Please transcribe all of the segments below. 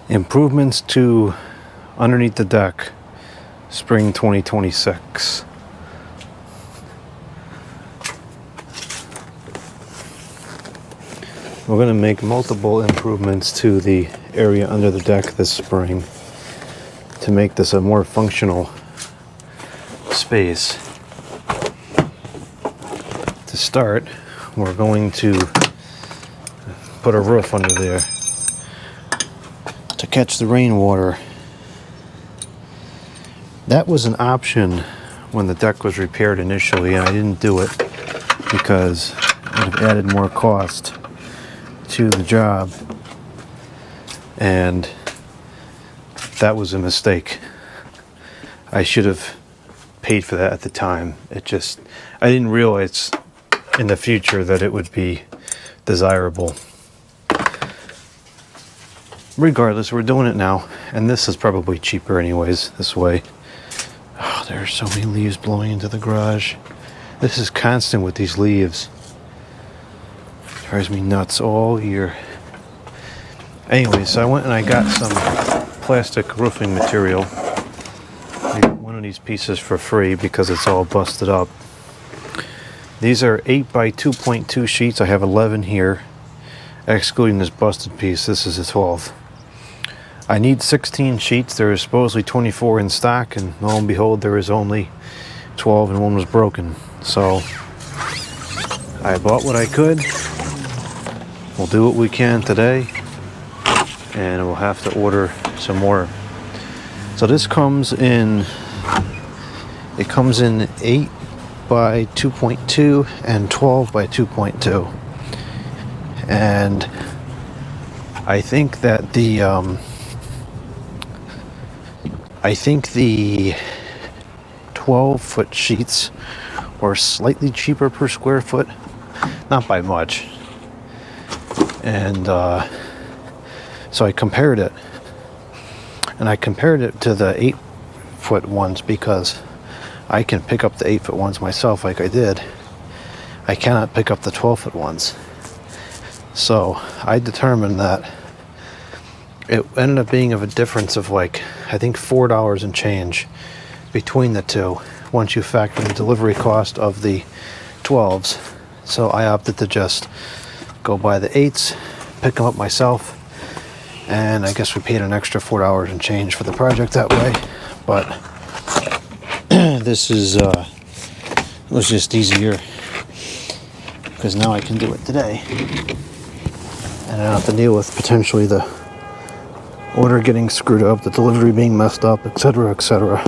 Improvements to underneath the deck, spring 2026. We're going to make multiple improvements to the area under the deck this spring to make this a more functional space. To start, we're going to put a roof under there to catch the rainwater. That was an option when the deck was repaired initially, and I didn't do it because it would have added more cost to the job, and that was a mistake. I should have paid for that at the time. I didn't realize in the future that it would be desirable. Regardless, we're doing it now, and this is probably cheaper anyways, this way. Oh, there are so many leaves blowing into the garage. This is constant with these leaves. Drives me nuts all year. Anyway, so I went and I got some plastic roofing material. I got one of these pieces for free because it's all busted up. These are 8 by 2.2 sheets. I have 11 here. Excluding this busted piece, this is a 12. I need 16 sheets. There is supposedly 24 in stock, and lo and behold, there is only 12 and one was broken. So I bought what I could. We'll do what we can today, and we'll have to order some more. So this comes in, it comes in 8 by 2.2 and 12 by 2.2. And I think that the 12-foot sheets are slightly cheaper per square foot, not by much. And so I compared it, and I compared it to the 8-foot ones because I can pick up the 8-foot ones myself like I did. I cannot pick up the 12-foot ones. So I determined that it ended up being of a difference of like, I think $4 and change between the two once you factor in the delivery cost of the 12s. So I opted to just go buy the 8s, pick them up myself, and I guess we paid an extra $4 and change for the project that way. But this is it was just easier because now I can do it today, and I don't have to deal with potentially the order getting screwed up, the delivery being messed up, etc., etc.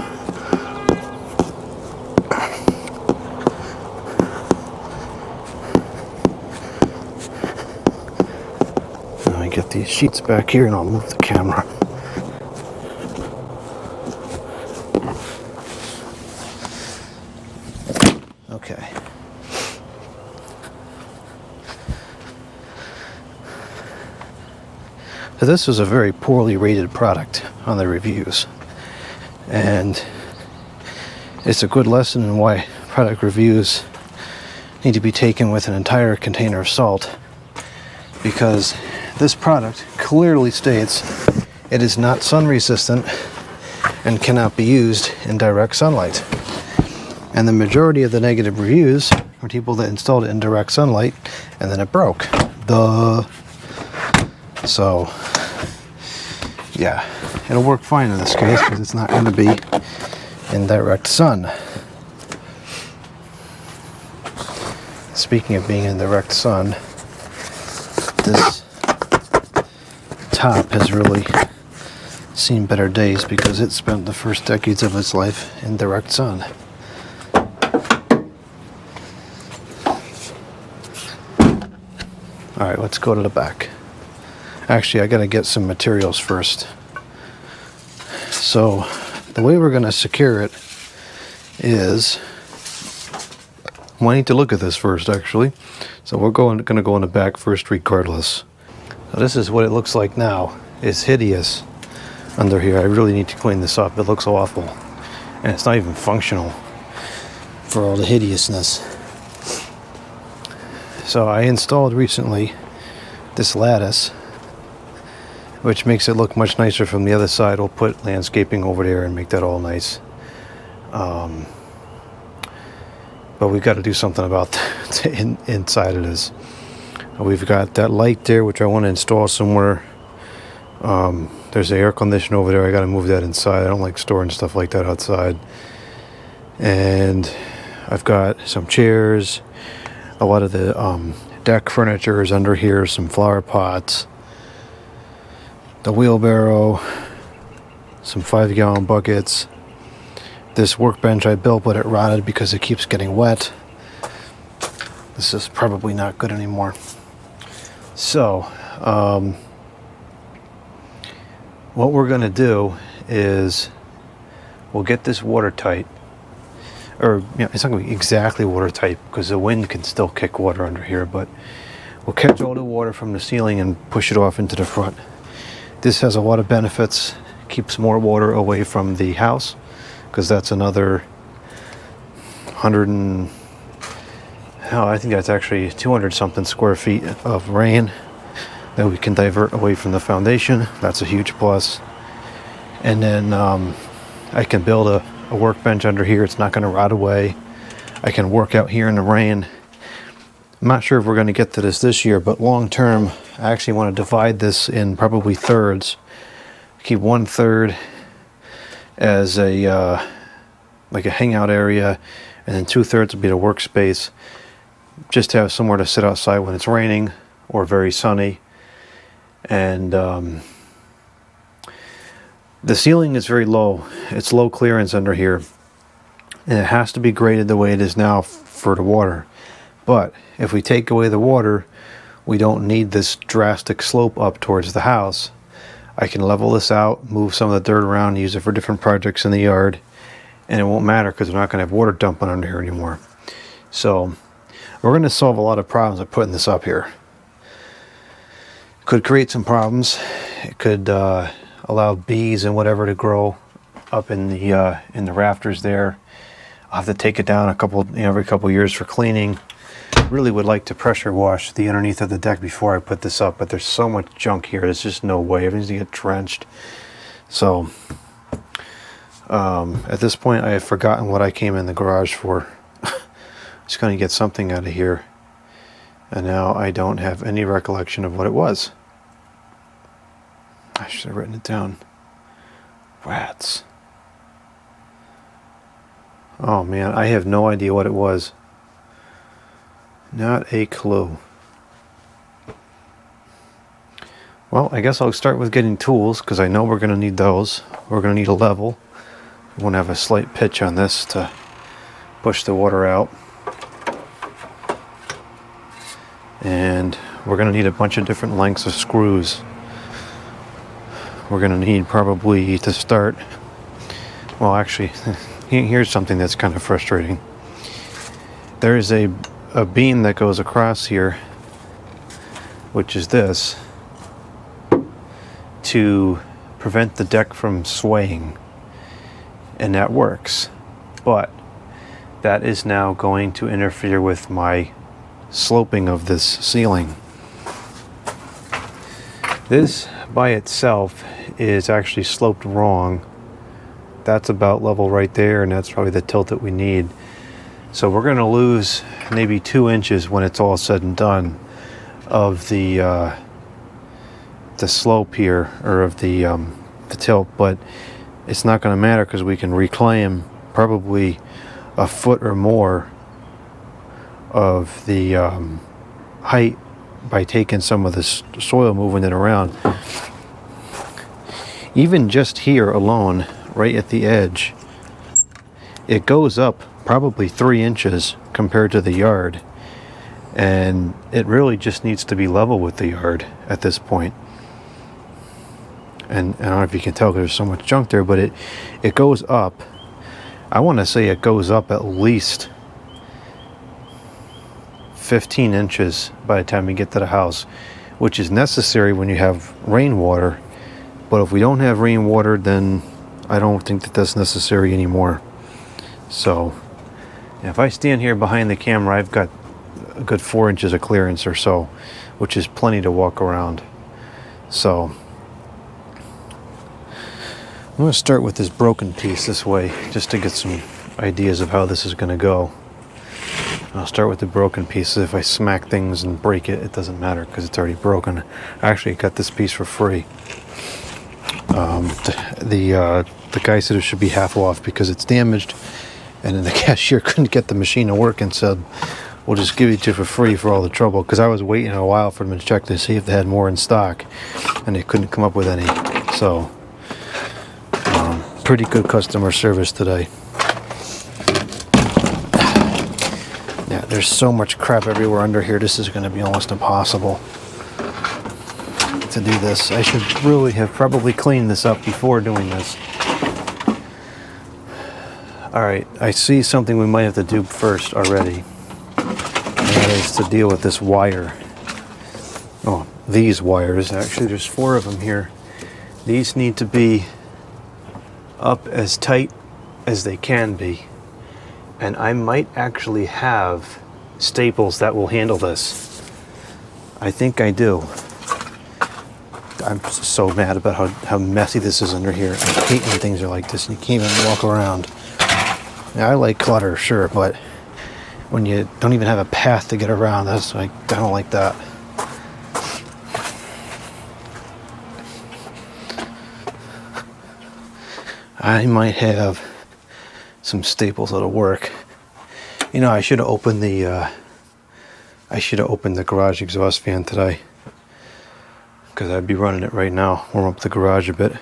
Let me get these sheets back here and I'll move the camera. Okay. So this was a very poorly rated product on the reviews, and it's a good lesson in why product reviews need to be taken with an entire container of salt, because this product clearly states it is not sun resistant and cannot be used in direct sunlight. And the majority of the negative reviews are people that installed it in direct sunlight and then it broke. Duh. So, yeah, it'll work fine in this case because it's not going to be in direct sun. Speaking of being in direct sun, this top has really seen better days because it spent the first decades of its life in direct sun. Alright, let's go to the back. Actually, I gotta get some materials first. So, the way we're gonna secure it is, well, I need to look at this first, actually. So we're gonna go in the back first regardless. So this is what it looks like now. It's hideous under here. I really need to clean this up. It looks awful. And it's not even functional for all the hideousness. So I installed recently this lattice, which makes it look much nicer from the other side. We'll put landscaping over there and make that all nice. But we've got to do something about the inside of this. We've got that light there, which I want to install somewhere. There's the air conditioner over there. I got to move that inside. I don't like storing stuff like that outside. And I've got some chairs. A lot of the deck furniture is under here. Some flower pots. The wheelbarrow. Some 5-gallon buckets. This workbench I built, but it rotted because it keeps getting wet. This is probably not good anymore. So, what we're going to do is we'll get this watertight. Or, it's not going to be exactly watertight because the wind can still kick water under here, but we'll catch all the water from the ceiling and push it off into the front. This has a lot of benefits. Keeps more water away from the house, because that's another 100 and... I think that's actually 200 something square feet of rain that we can divert away from the foundation. That's a huge plus. And then I can build a workbench under here. It's not going to rot away. I can work out here in the rain. I'm not sure if we're going to get to this year, but long term, I actually want to divide this in probably thirds. Keep 1/3 as a like a hangout area, and then 2/3 will be the workspace. Just to have somewhere to sit outside when it's raining or very sunny. And the ceiling is very low. It's low clearance under here, and it has to be graded the way it is now for the water. But if we take away the water, we don't need this drastic slope up towards the house. I can level this out, move some of the dirt around, use it for different projects in the yard, and it won't matter because we're not going to have water dumping under here anymore. So we're going to solve a lot of problems by putting this up here. It could create some problems. It could allow bees and whatever to grow up in the rafters there. I'll have to take it down every couple years for cleaning. Really would like to pressure wash the underneath of the deck before I put this up, but there's so much junk here. There's just no way. Everything's going to get drenched. So at this point, I have forgotten what I came in the garage for. Just going to get something out of here, and now I don't have any recollection of what it was. I should have written it down. Rats. Oh man, I have no idea what it was. Not a clue. Well, I guess I'll start with getting tools, because I know we're going to need those. We're going to need a level. We want to have a slight pitch on this to push the water out. And we're going to need a bunch of different lengths of screws. We're going to need probably to start... Well, actually, here's something that's kind of frustrating. There is a beam that goes across here, which is this, to prevent the deck from swaying. And that works. But that is now going to interfere with my sloping of this ceiling. This by itself is actually sloped wrong. That's about level right there, and that's probably the tilt that we need. So we're going to lose maybe 2 inches when it's all said and done of the slope here, or of the tilt, but it's not going to matter because we can reclaim probably a foot or more of the height by taking some of this soil, moving it around. Even just here alone, right at the edge, it goes up probably 3 inches compared to the yard, and it really just needs to be level with the yard at this point. And I don't know if you can tell because there's so much junk there, but it goes up. I want to say it goes up at least 15 inches by the time we get to the house, which is necessary when you have rainwater. But if we don't have rainwater, then I don't think that that's necessary anymore. So if I stand here behind the camera, I've got a good 4 inches of clearance or so, which is plenty to walk around. So I'm going to start with this broken piece this way, just to get some ideas of how this is going to go. I'll start with the broken pieces. If I smack things and break it, it doesn't matter because it's already broken. I actually got this piece for free. The guy said it should be half off because it's damaged, and then the cashier couldn't get the machine to work and said, we'll just give it to you for free for all the trouble, because I was waiting a while for them to check to see if they had more in stock, and they couldn't come up with any. So pretty good customer service today. Yeah, there's so much crap everywhere under here. This is going to be almost impossible to do this. I should really have probably cleaned this up before doing this. Alright, I see something we might have to do first already. And that is to deal with this wire. Oh, these wires. Actually, there's 4 of them here. These need to be up as tight as they can be. And I might actually have staples that will handle this. I think I do. I'm so mad about how messy this is under here. I hate when things are like this and you can't even walk around. Now, I like clutter, sure, but when you don't even have a path to get around, that's like, I don't like that. I might have some staples that'll work. You know, I should have opened the garage exhaust fan today, because I'd be running it right now. Warm up the garage a bit.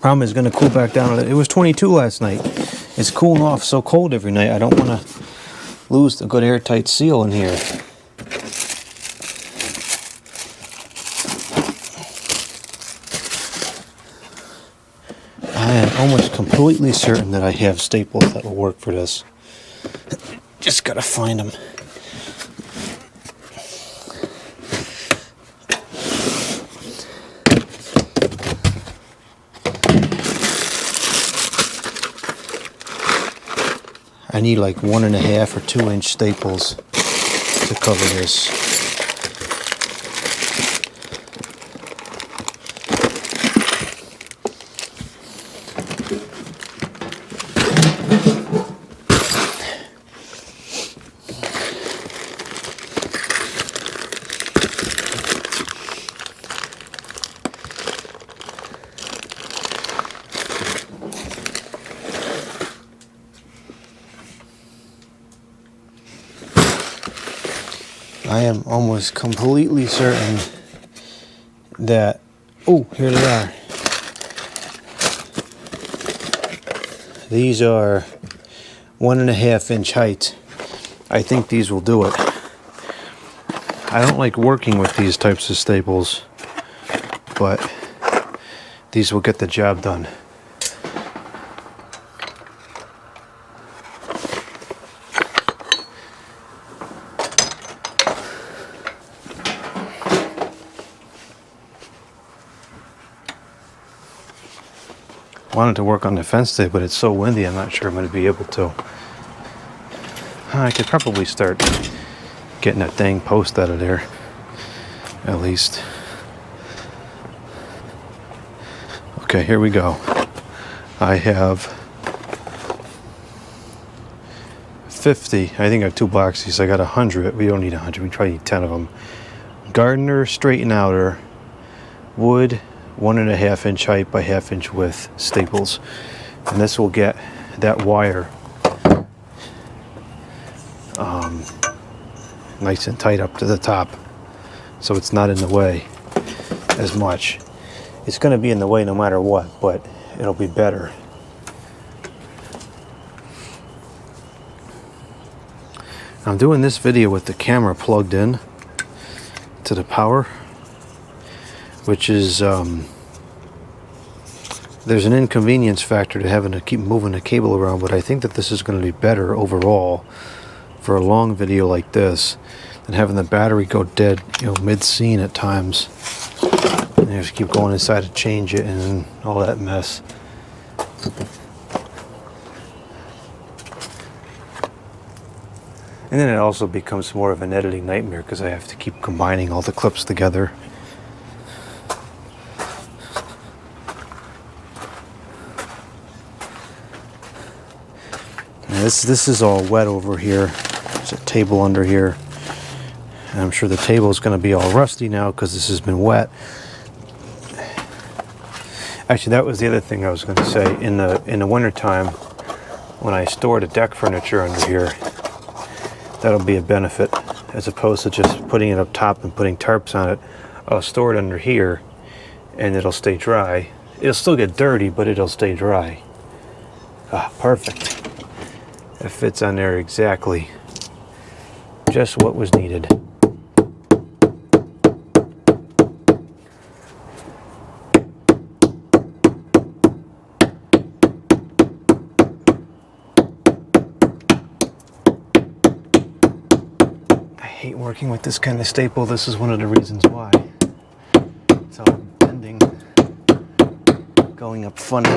Problem is, going to cool back down. It was 22 last night. It's cooling off so cold every night. I don't want to lose the good airtight seal in here. I am almost completely certain that I have staples that will work for this. Just gotta find them. I need like 1.5 or 2 inch staples to cover this. I am almost completely certain that, oh, here they are. These are 1.5 inch height. I think these will do it. I don't like working with these types of staples, but these will get the job done. Wanted to work on the fence today, but it's so windy, I'm not sure I'm going to be able to. I could probably start getting that dang post out of there, at least. Okay, here we go. I have 50. I think I have 2 boxes. I got 100. We don't need 100. We probably need 10 of them. Gardner straighten outer, wood, 1.5 inch height by 1/2 inch width staples, and this will get that wire nice and tight up to the top, so it's not in the way as much. It's going to be in the way no matter what, but it'll be better. I'm doing this video with the camera plugged in to the power, which is there's an inconvenience factor to having to keep moving the cable around, but I think that this is going to be better overall for a long video like this than having the battery go dead, mid-scene at times, and you have to keep going inside to change it and all that mess. And then it also becomes more of an editing nightmare because I have to keep combining all the clips together. Now this is all wet over here. There's a table under here. And I'm sure the table is going to be all rusty now because this has been wet. Actually, that was the other thing I was going to say. In the wintertime, when I store the deck furniture under here, that'll be a benefit, as opposed to just putting it up top and putting tarps on it. I'll store it under here and it'll stay dry. It'll still get dirty, but it'll stay dry. Ah, perfect. It fits on there exactly. Just what was needed. Working with this kind of staple, this is one of the reasons why. It's all bending, going up funny.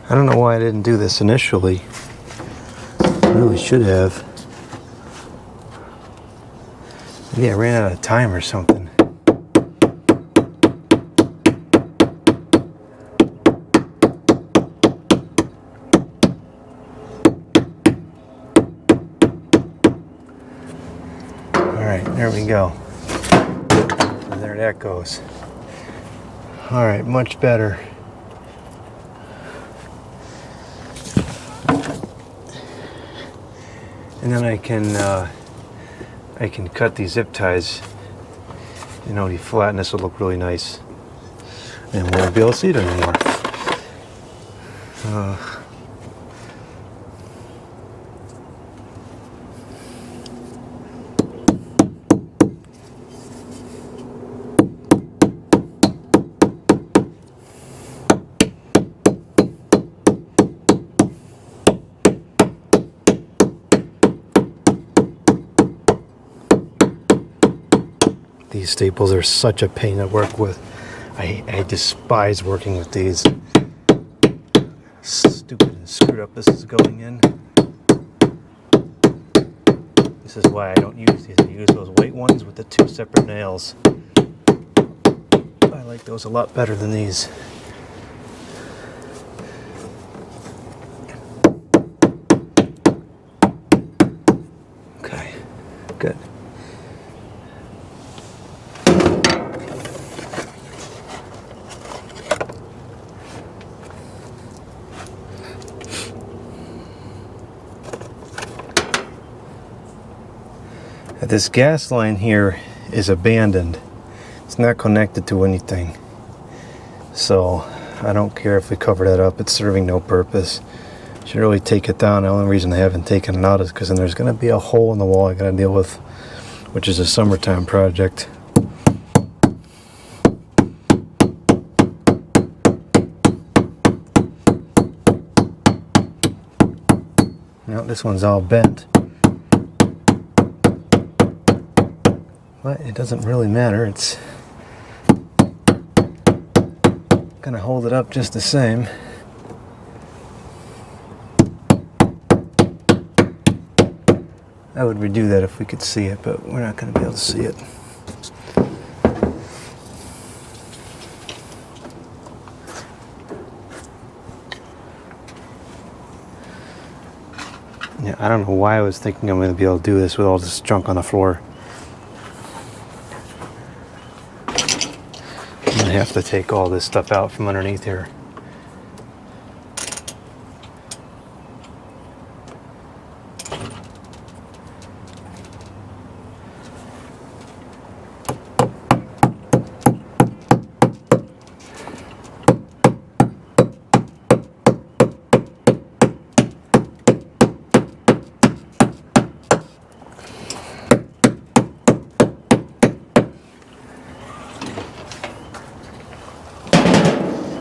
I don't know why I didn't do this initially. I really should have. Maybe I ran out of time or something. Alright, there we go. And there that goes. Alright, much better. And then I can cut these zip ties. You know, the flatness will look really nice. And we won't be able to see it anymore. These staples are such a pain to work with. I despise working with these. Stupid and screwed up this is going in. This is why I don't use these. I use those white ones with the two separate nails. I like those a lot better than these. Okay, good. This gas line here is abandoned. It's not connected to anything. So I don't care if we cover that up. It's serving no purpose. Should really take it down. The only reason I haven't taken it out is because then there's going to be a hole in the wall I got to deal with, which is a summertime project. Now this one's all bent. But it doesn't really matter. It's gonna hold it up just the same. I would redo that if we could see it, but we're not gonna be able to see it. Yeah, I don't know why I was thinking I'm gonna be able to do this with all this junk on the floor. I have to take all this stuff out from underneath here.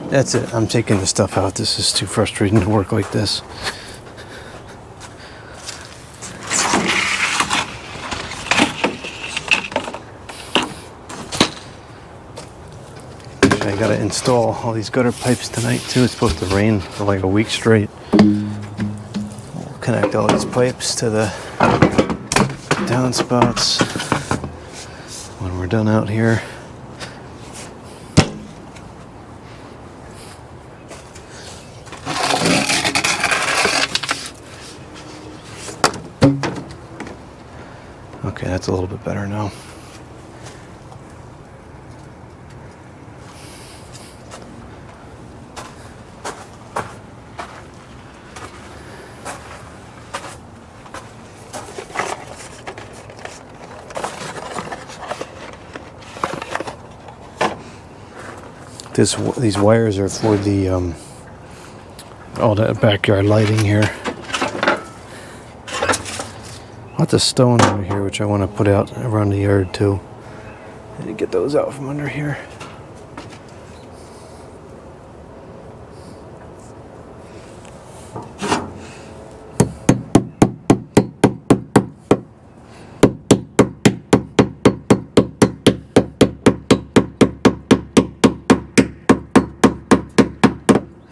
That's it. I'm taking the stuff out. This is too frustrating to work like this. I gotta install all these gutter pipes tonight too. It's supposed to rain for like a week straight. We'll connect all these pipes to the downspouts when we're done out here. Okay, that's a little bit better now. These wires are for the all that backyard lighting here. Lots of stone over here, which I want to put out around the yard too. I need to get those out from under here.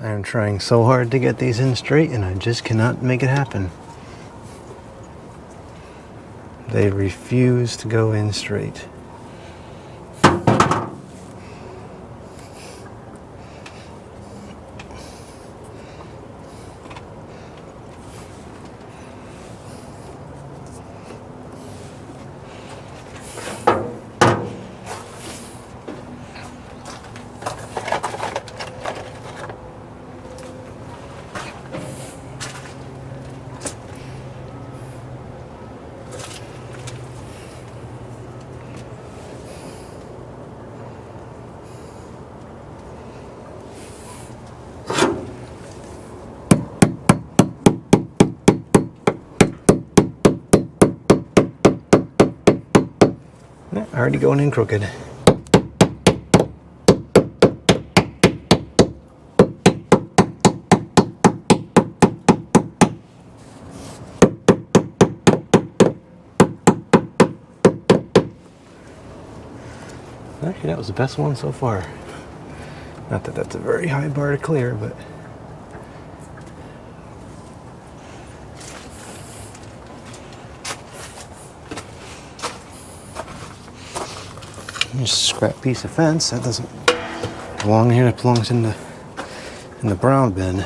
I'm trying so hard to get these in straight and I just cannot make it happen. They refuse to go in straight. Already going in crooked. Actually, that was the best one so far. Not that that's a very high bar to clear, but just a scrap piece of fence that doesn't belong here. It belongs in the brown bin.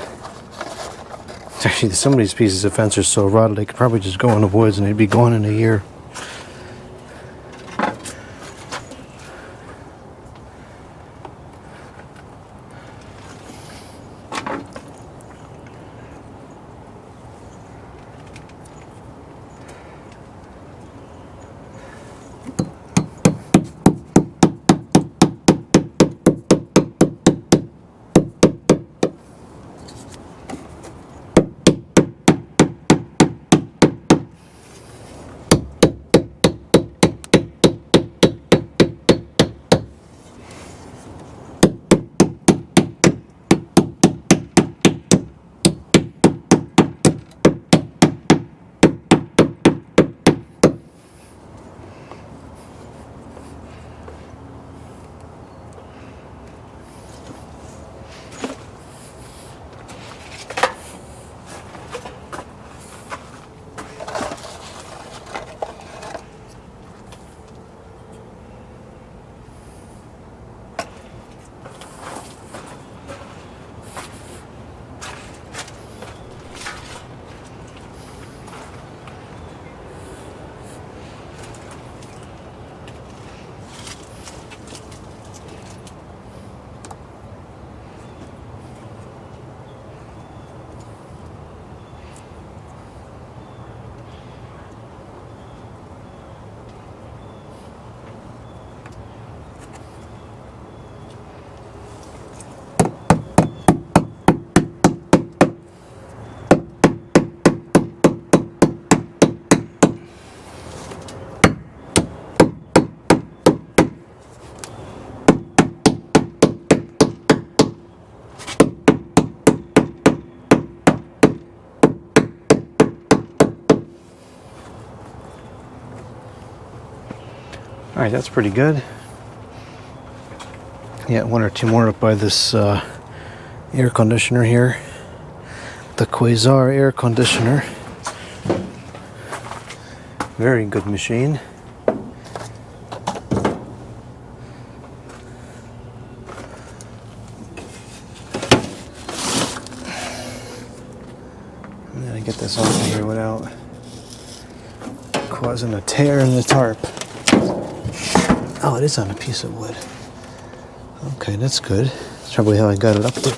Actually, some of these pieces of fence are so rotted they could probably just go in the woods and they'd be gone in a year. All right, that's pretty good. Yeah, one or two more up by this air conditioner here. The Quasar air conditioner. Very good machine. I'm gonna get this off of here without causing a tear in the tarp. Oh, it is on a piece of wood. Okay, that's good. That's probably how I got it up there.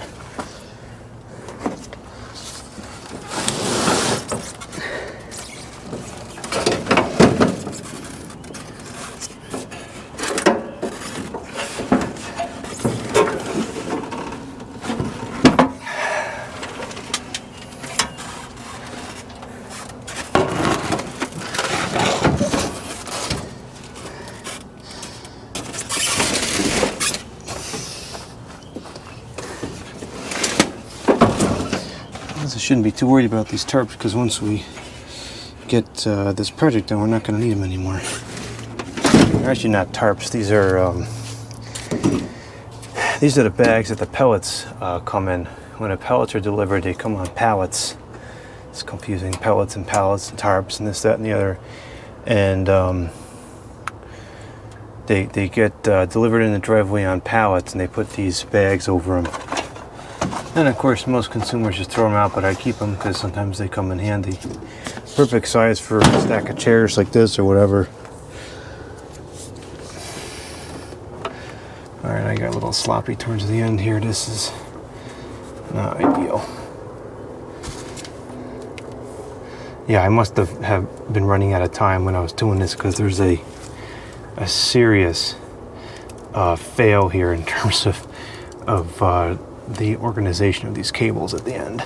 I shouldn't be too worried about these tarps because once we get this project done, we're not going to need them anymore. They're actually not tarps. These are the bags that the pellets come in. When the pellets are delivered, they come on pallets. It's confusing, pellets and pallets and tarps and this, that, and the other. And they get delivered in the driveway on pallets, and they put these bags over them. And of course, most consumers just throw them out, but I keep them because sometimes they come in handy. Perfect size for a stack of chairs like this or whatever. All right, I got a little sloppy towards the end here. This is not ideal. Yeah, I must have been running out of time when I was doing this because there's a serious fail here in terms of the organization of these cables at the end.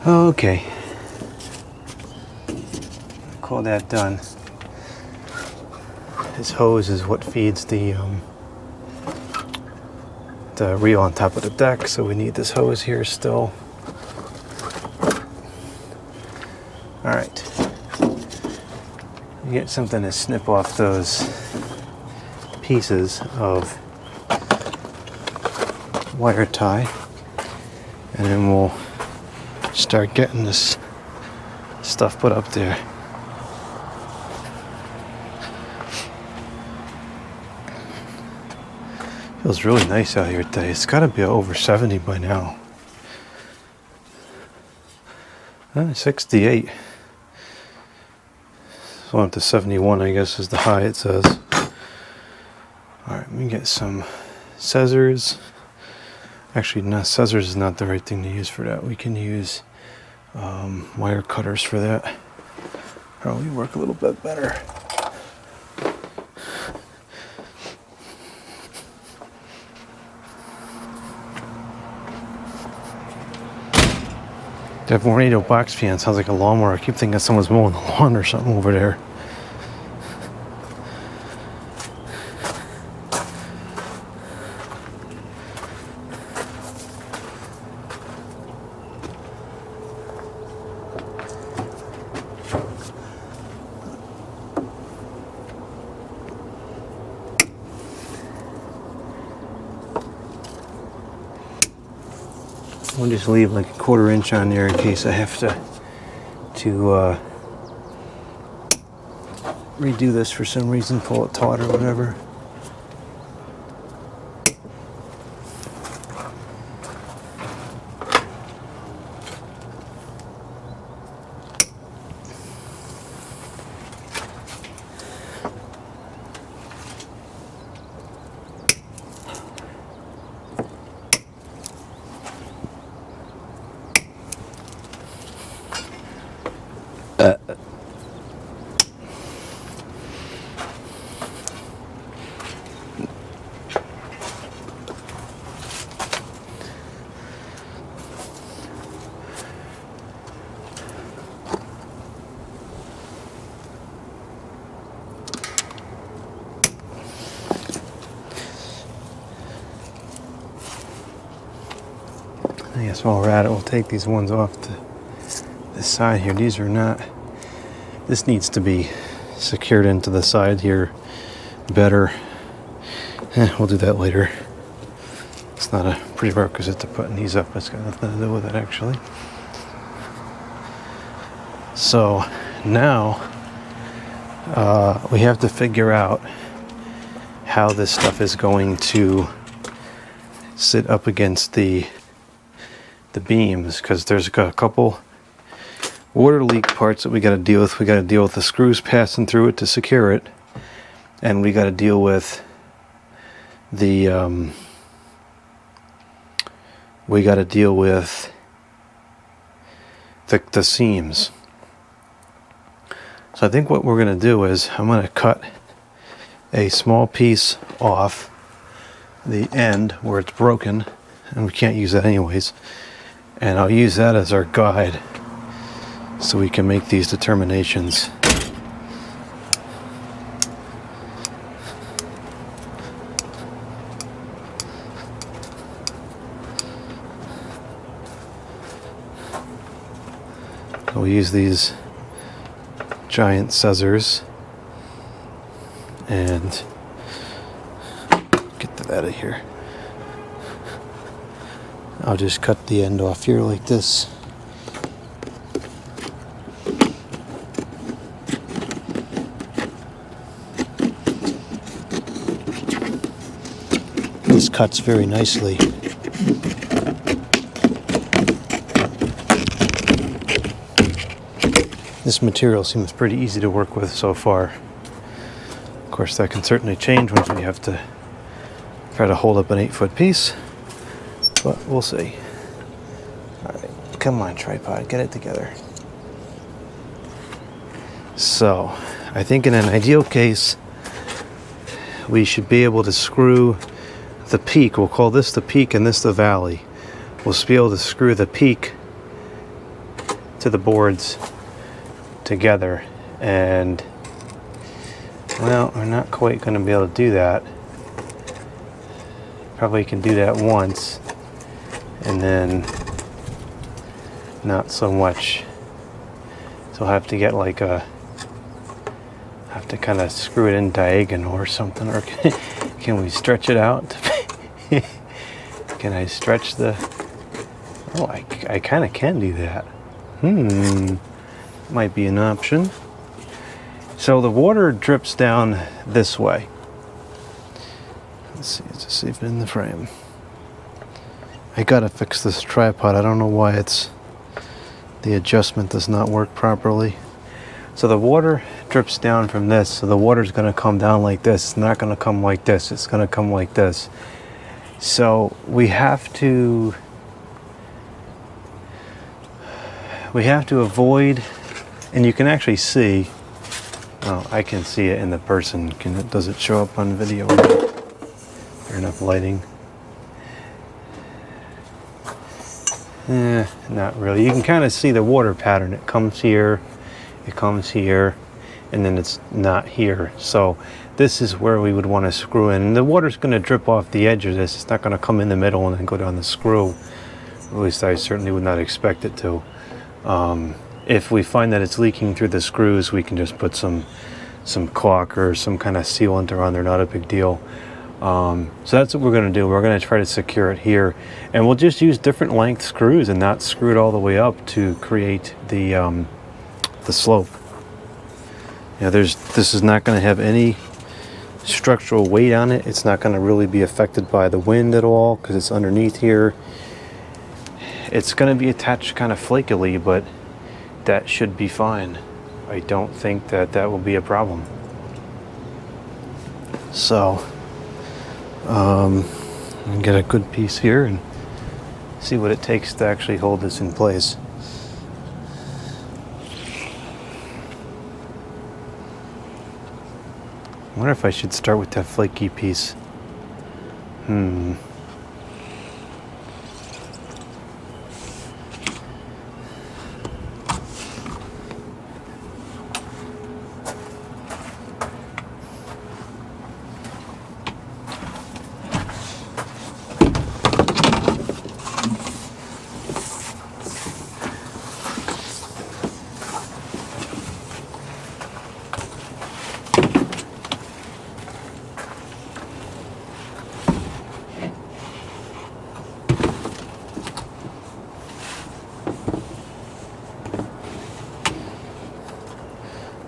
Okay, call that done. This hose is what feeds the reel on top of the deck, so we need this hose here still. All right, you get something to snip off those pieces of wire tie, and then we'll start getting this stuff put up there. Feels really nice out here today. It's got to be over 70 by now. 68. So up to 71, I guess, is the high it says. All right, let me get some scissors. Actually, not scissors is not the right thing to use for that. We can use wire cutters for that. Probably work a little bit better. That tornado box fan sounds like a lawnmower. I keep thinking someone's mowing the lawn or something over there. We'll just leave like a 1/4 inch on there in case I have to redo this for some reason, pull it taut or whatever. guess while we're at it, we'll take these ones off to the side here. These are not, this needs to be secured into the side here better. We'll do that later. It's not a prerequisite to putting these up. It's got nothing to do with it, actually. So now we have to figure out how this stuff is going to sit up against the beams, because there's a couple water leak parts that we got to deal with. We got to deal with the screws passing through it to secure it, and we got to deal with the the seams. So I think what we're going to do is I'm going to cut a small piece off the end where it's broken, and we can't use that anyways, and I'll use that as our guide so we can make these determinations. We'll use these giant scissors and get that out of here. I'll just cut the end off here like this. This cuts very nicely. This material seems pretty easy to work with so far. Of course, that can certainly change once we have to try to hold up an 8-foot piece, but we'll see. All right, come on, tripod, get it together. So, I think in an ideal case, we should be able to screw the peak. We'll call this the peak and this the valley. We'll be able to screw the peak to the boards together, and well, we're not quite going to be able to do that. Probably can do that once, and then not so much. So I'll have to get like a, have to kind of screw it in diagonal or something, or can we stretch it out? Can I stretch the, oh, I kind of can do that. Might be an option. So the water drips down this way. Let's see, just see if it's in the frame. I gotta fix this tripod. I don't know why the adjustment does not work properly. So the water drips down from this, so the water's gonna come down like this. It's not gonna come like this, it's gonna come like this. So we have to avoid, and you can actually see, oh, I can see it in the person. Does it show up on video? Fair enough lighting. Not really. You can kind of see the water pattern. It comes here, and then it's not here. So this is where we would want to screw in. And the water's going to drip off the edge of this. It's not going to come in the middle and then go down the screw. At least I certainly would not expect it to. If we find that it's leaking through the screws, we can just put some caulk or some kind of sealant around there. Not a big deal. So that's what we're going to do. We're going to try to secure it here, and we'll just use different length screws and not screw it all the way up to create the slope. You know, this is not going to have any structural weight on it. It's not going to really be affected by the wind at all because it's underneath here. It's going to be attached kind of flakily, but that should be fine. I don't think that will be a problem. So and get a good piece here and see what it takes to actually hold this in place. I wonder if I should start with that flaky piece.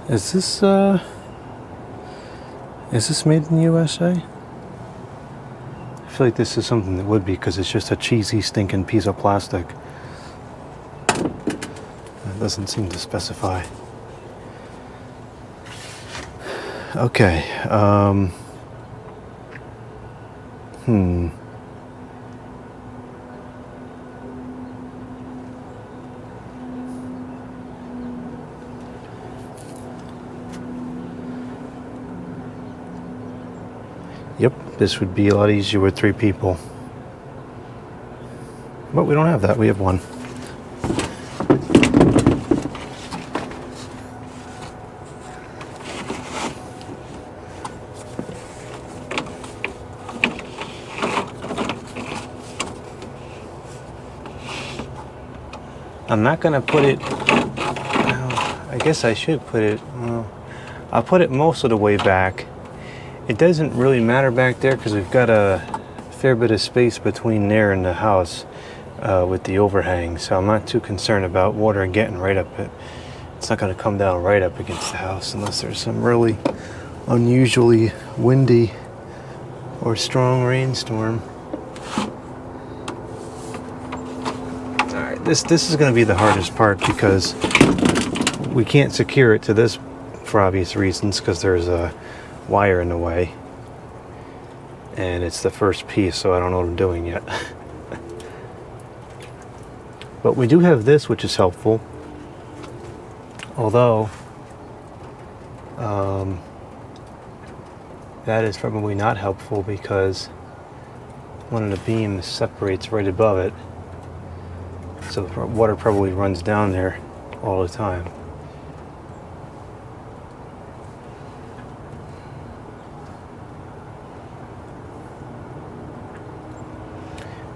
Is this made in the USA? I feel like this is something that would be, because it's just a cheesy, stinking piece of plastic. It doesn't seem to specify. Okay. Yep, this would be a lot easier with 3 people. But we don't have that, we have 1. I'm not gonna put it, well, I guess I should put it, well, I'll put it most of the way back. It doesn't really matter back there because we've got a fair bit of space between there and the house with the overhang, so I'm not too concerned about water getting right up it. It's not going to come down right up against the house unless there's some really unusually windy or strong rainstorm. Alright, this is going to be the hardest part because we can't secure it to this for obvious reasons, because there's a wire in the way, and it's the first piece, so I don't know what I'm doing yet. But we do have this, which is helpful, although that is probably not helpful because one of the beams separates right above it, so the water probably runs down there all the time.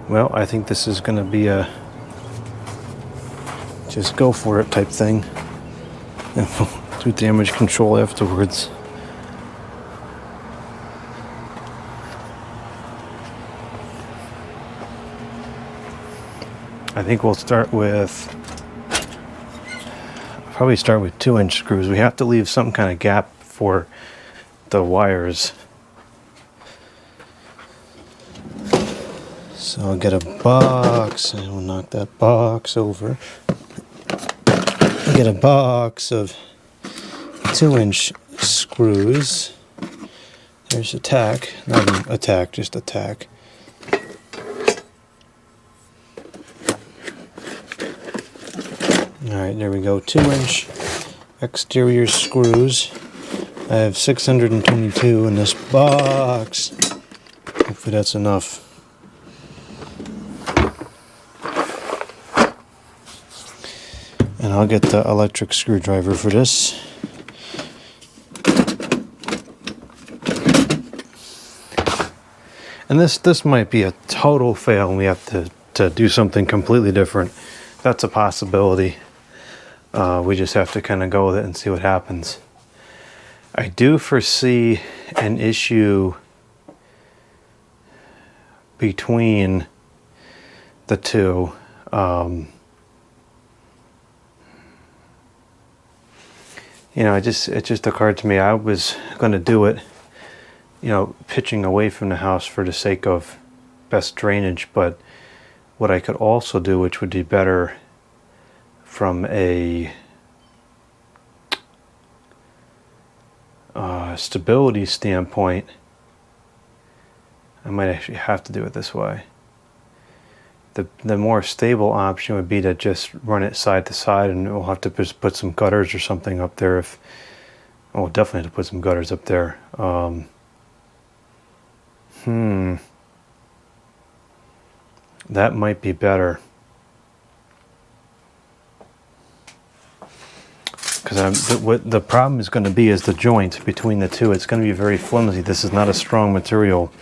Well, I think this is going to be a just go for it type thing, and we'll do damage control afterwards. I think we'll probably start with 2-inch screws. We have to leave some kind of gap for the wires. So I'll get a box, and we'll knock that box over. I'll get a box of 2-inch screws. There's a tack, not even a tack, just a tack. Alright, there we go, 2-inch exterior screws. I have 622 in this box. Hopefully that's enough. And I'll get the electric screwdriver for this. And this might be a total fail and we have to do something completely different. That's a possibility. We just have to kind of go with it and see what happens. I do foresee an issue between the two. You know, it just occurred to me I was going to do it, you know, pitching away from the house for the sake of best drainage, but what I could also do, which would be better from a stability standpoint, I might actually have to do it this way. The more stable option would be to just run it side to side, and we'll have to just put some gutters or something up there. We'll definitely have to put some gutters up there. That might be better. Because what the problem is going to be is the joint between the two. It's going to be very flimsy. This is not a strong material.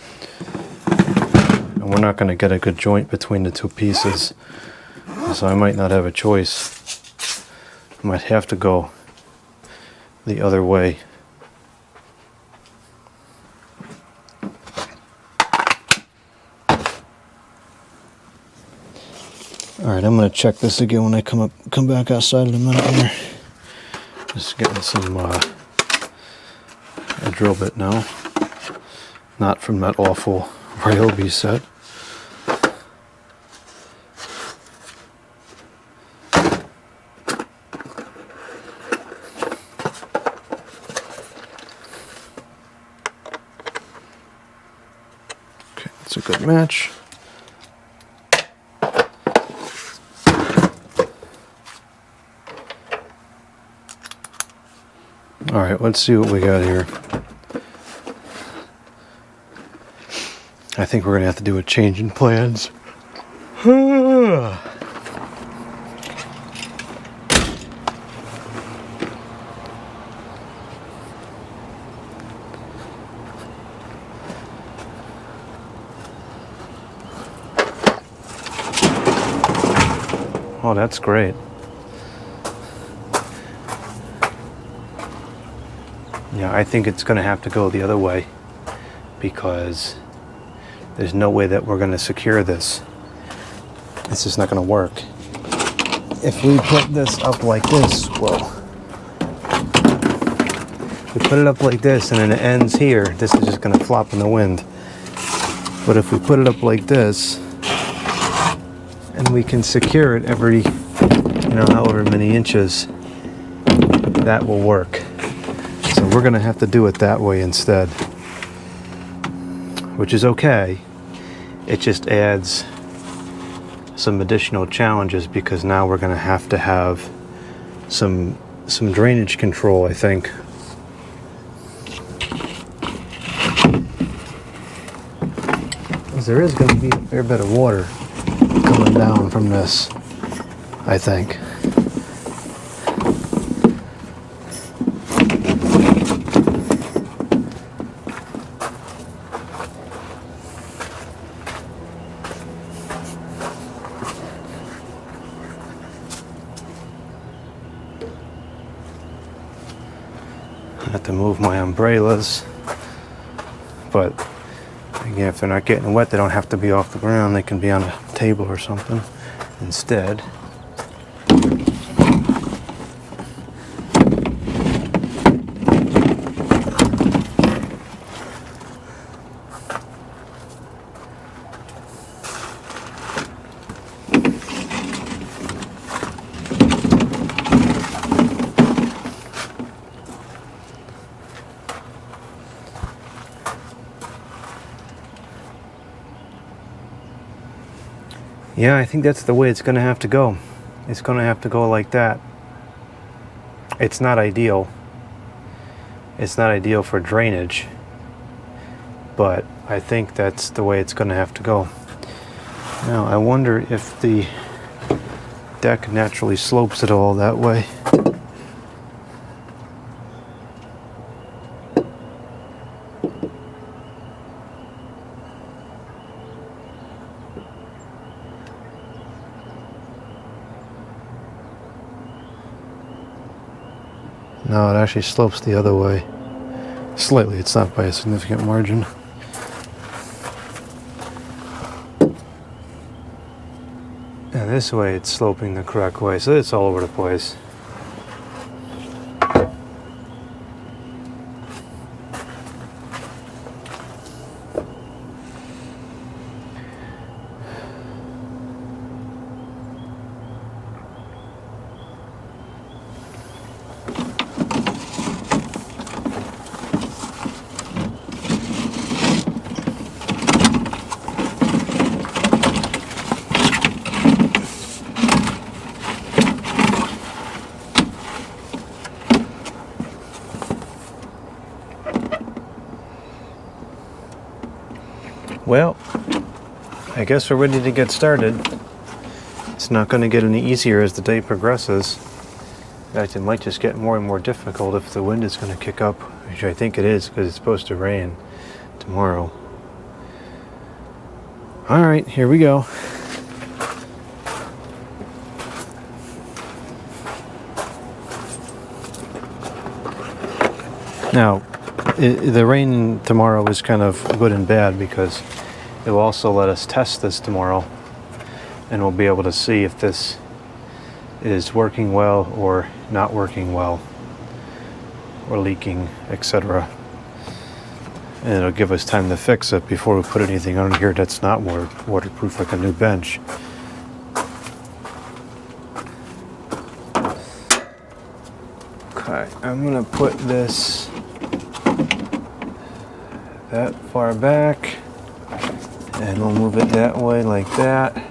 And we're not going to get a good joint between the two pieces. So I might not have a choice. I might have to go the other way. Alright, I'm going to check this again when I come back outside in a minute here. Just getting some a drill bit now. Not from that awful Ryobi set. Okay, that's a good match. All right, let's see what we got here. I think we're gonna have to do a change in plans. Oh, that's great. Yeah, I think it's going to have to go the other way because there's no way that we're going to secure this. It's just not going to work. If we put this up like this, whoa. We put it up like this and then it ends here, this is just going to flop in the wind. But if we put it up like this, and we can secure it every, however many inches, that will work. So we're going to have to do it that way instead, which is okay. It just adds some additional challenges because now we're going to have some drainage control, I think. Because there is going to be a fair bit of water coming down from this, I think. I have to move my umbrellas, but again, if they're not getting wet, they don't have to be off the ground. They can be on a table or something instead. Yeah, I think that's the way it's going to have to go. It's going to have to go like that. It's not ideal. It's not ideal for drainage, but I think that's the way it's going to have to go. Now, I wonder if the deck naturally slopes at all that way. No, it actually slopes the other way. Slightly, it's not by a significant margin. And this way it's sloping the correct way, so it's all over the place. Well, I guess we're ready to get started. It's not going to get any easier as the day progresses. In fact, it might just get more and more difficult if the wind is going to kick up, which I think it is because it's supposed to rain tomorrow. All right, here we go. Now, the rain tomorrow is kind of good and bad because it will also let us test this tomorrow and we'll be able to see if this is working well or not working well. or leaking, etc. And it'll give us time to fix it before we put anything on here that's not waterproof, like a new bench. Okay, I'm gonna put this that far back, and we'll move it that way like that.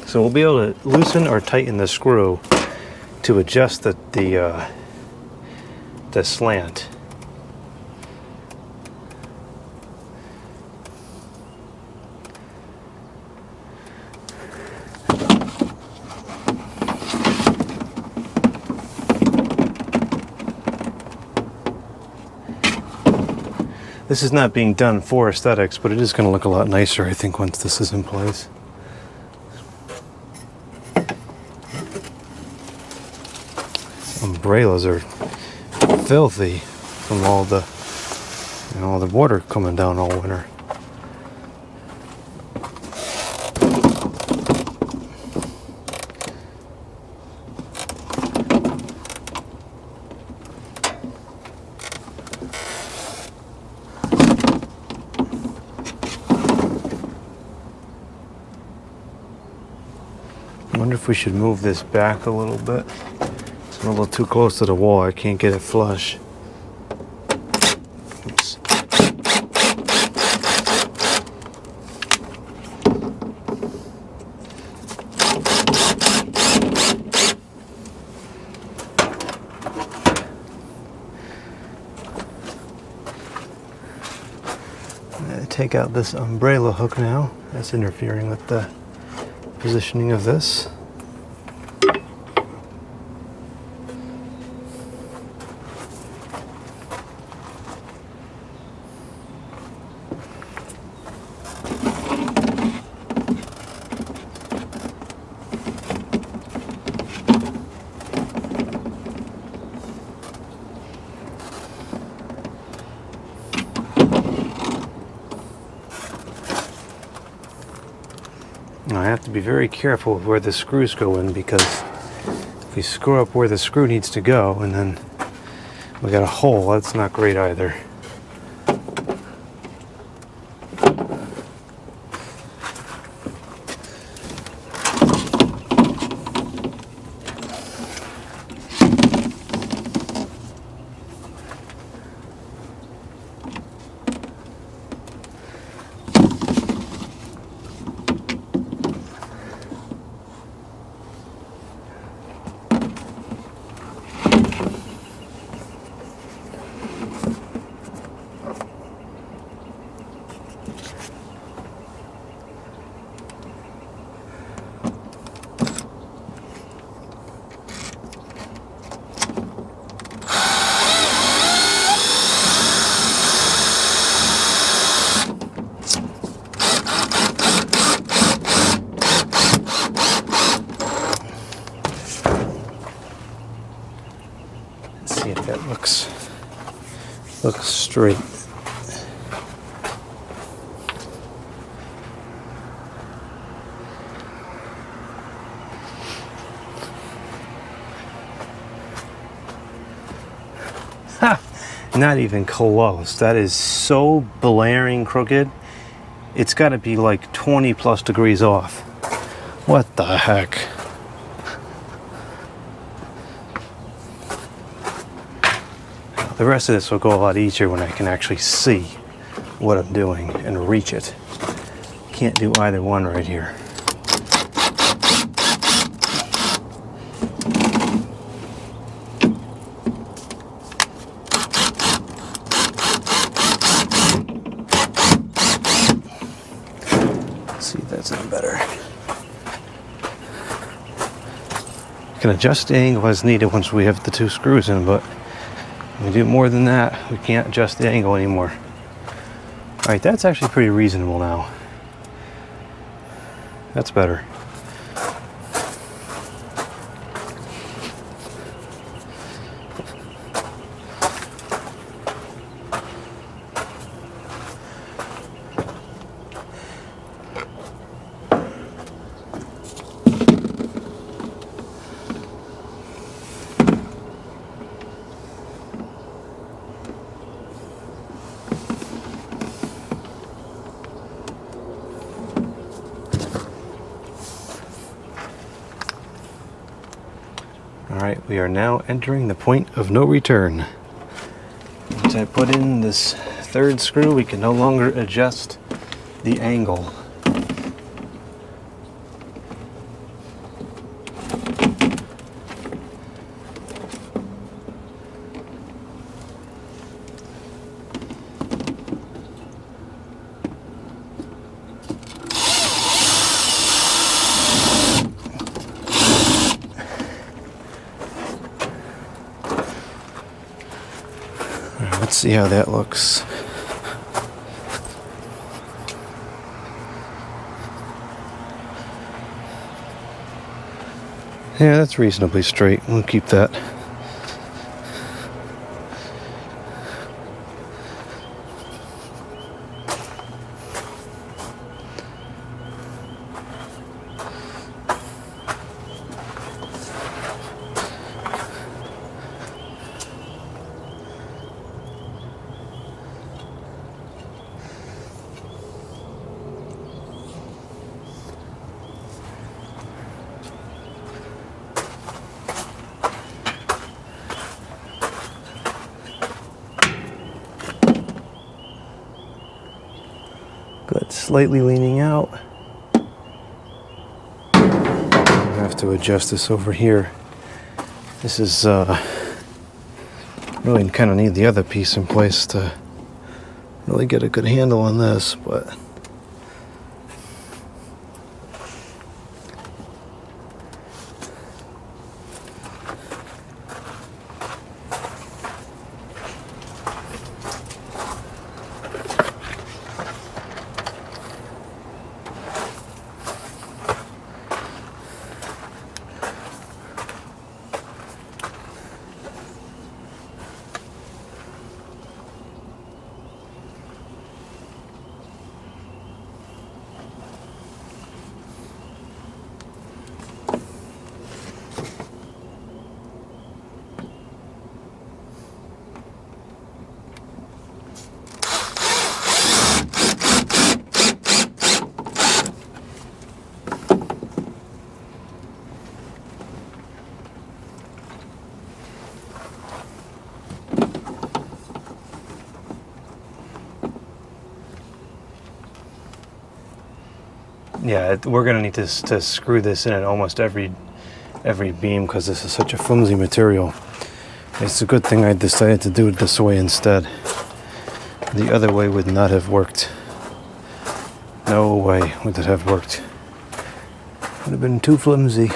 So we'll be able to loosen or tighten the screw to adjust the slant. This is not being done for aesthetics, but it is going to look a lot nicer, I think, once this is in place. Umbrellas are filthy from all the, all the water coming down all winter. I wonder if we should move this back a little bit. It's a little too close to the wall. I can't get it flush. Oops. Take out this umbrella hook now. That's interfering with the positioning of this. Now I have to be very careful with where the screws go in, because if we screw up where the screw needs to go and then we got a hole, that's not great either. See if that looks straight. Ha! Not even close. That is so blaring crooked. It's got to be like 20 plus degrees off. What the heck? The rest of this will go a lot easier when I can actually see what I'm doing and reach it. can't do either one right here. Let's see if that's any better. You can adjust the angle as needed once we have the 2 screws in, but when we do more than that, we can't adjust the angle anymore. All right, that's actually pretty reasonable now. That's better. Alright, we are now entering the point of no return. Once I put in this 3rd screw, we can no longer adjust the angle. Let's see how that looks. Yeah, that's reasonably straight. We'll keep that. Good, slightly leaning out. I have to adjust this over here. This is really kind of need the other piece in place to really get a good handle on this, but yeah, we're gonna need to screw this in at almost every beam because this is such a flimsy material. It's a good thing I decided to do it this way instead. The other way would not have worked. No way would it have worked. Would have been too flimsy.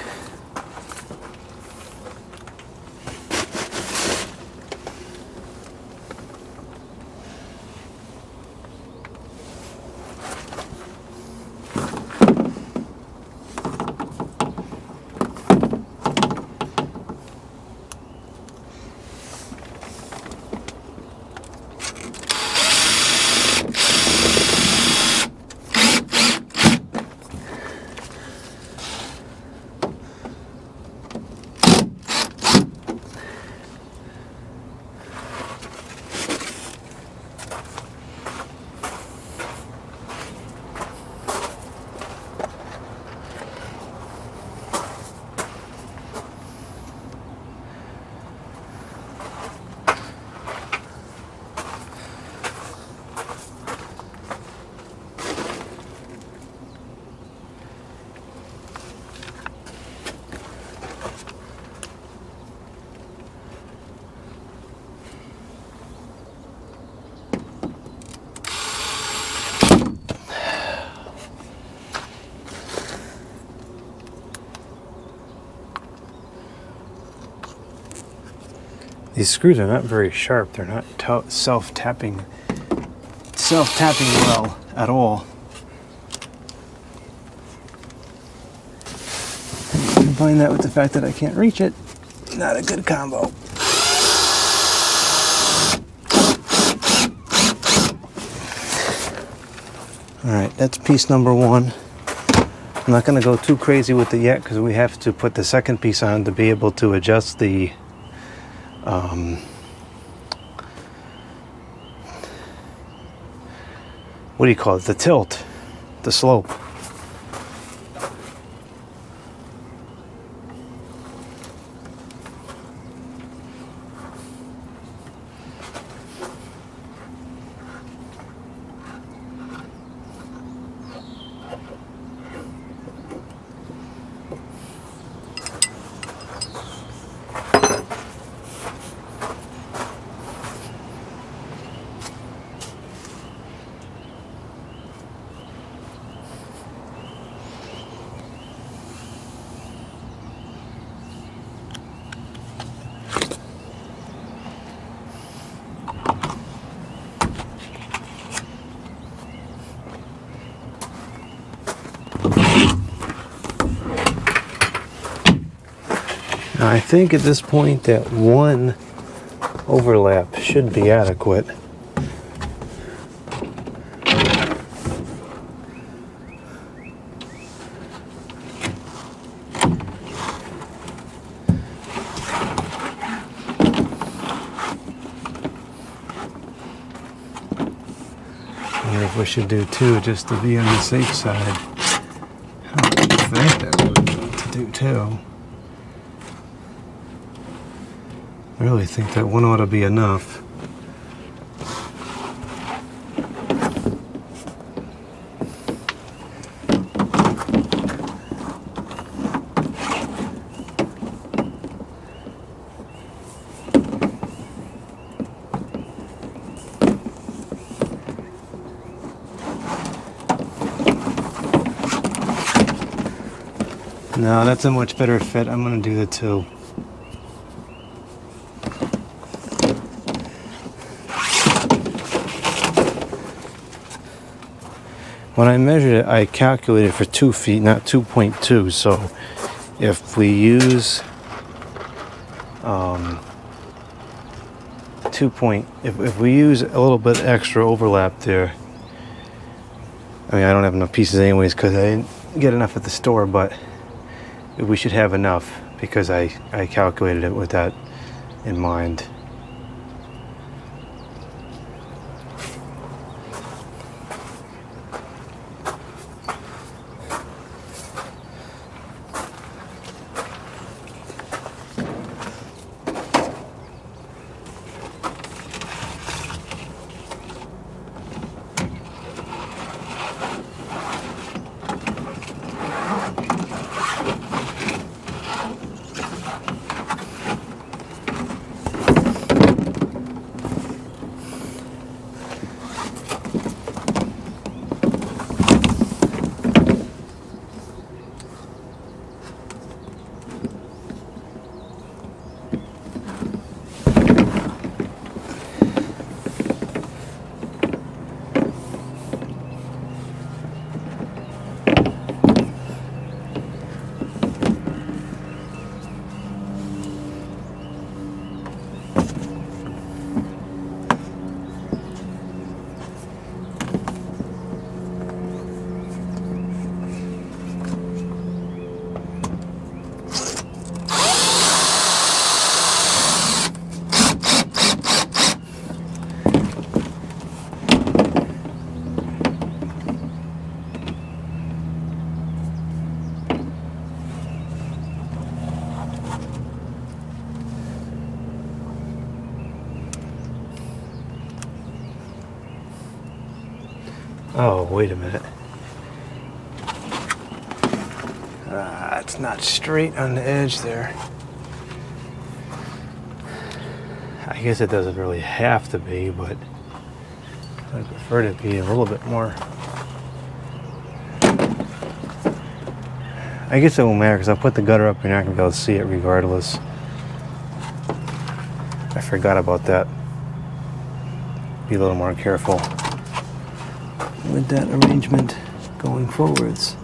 These screws are not very sharp. They're not self-tapping well at all. Combine that with the fact that I can't reach it. Not a good combo. Alright, that's piece number one. I'm not going to go too crazy with it yet because we have to put the second piece on to be able to adjust the what do you call it? The tilt, the slope. Now, I think at this point that one overlap should be adequate. I wonder if we should do two just to be on the safe side. I think that would to do two. I really think that one ought to be enough. No, that's a much better fit. I'm going to do the two. When I measured it, I calculated for 2 feet, not 2.2. So if we use if we use a little bit extra overlap there, I mean, I don't have enough pieces anyways because I didn't get enough at the store, but we should have enough because I calculated it with that in mind. Oh, wait a minute. It's not straight on the edge there. I guess it doesn't really have to be, but I prefer it to be a little bit more. I guess it won't matter because I'll put the gutter up, you're not going to be able to see it regardless. I forgot about that. Be a little more careful with that arrangement going forwards.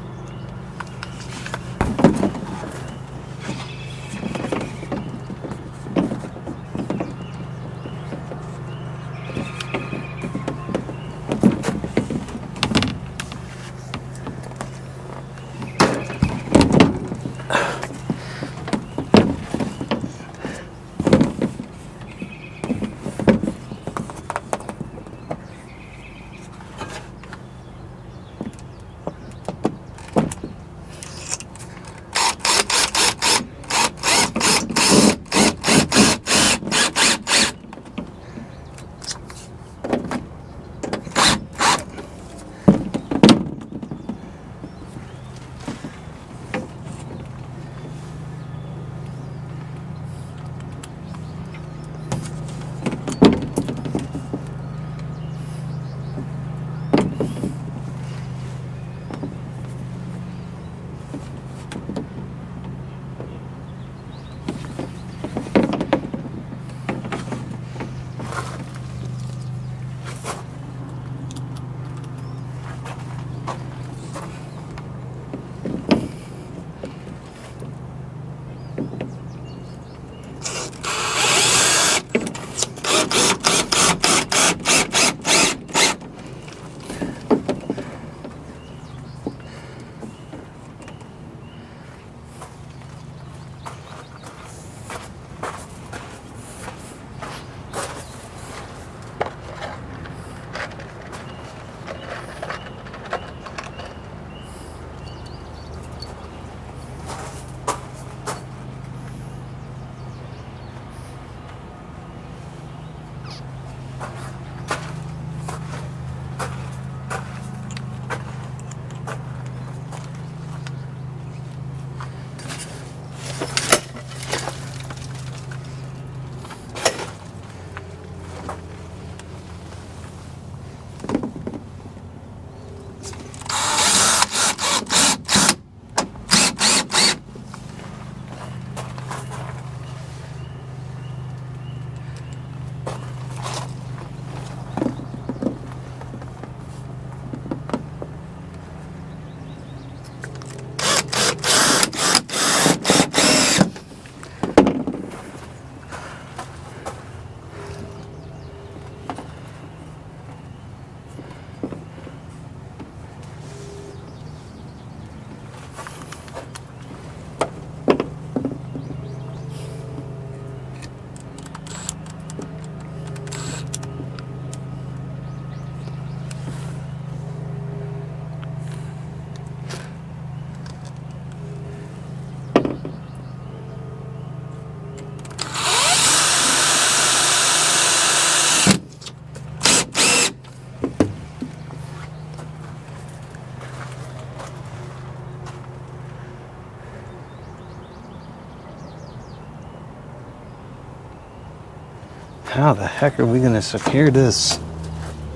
How the heck are we going to secure this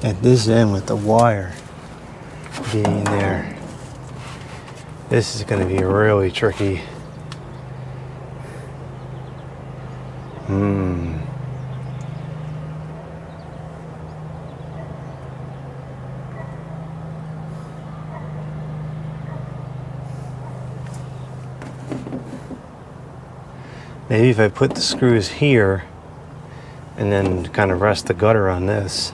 at this end with the wire being there? This is going to be really tricky. Maybe if I put the screws here and then kind of rest the gutter on this,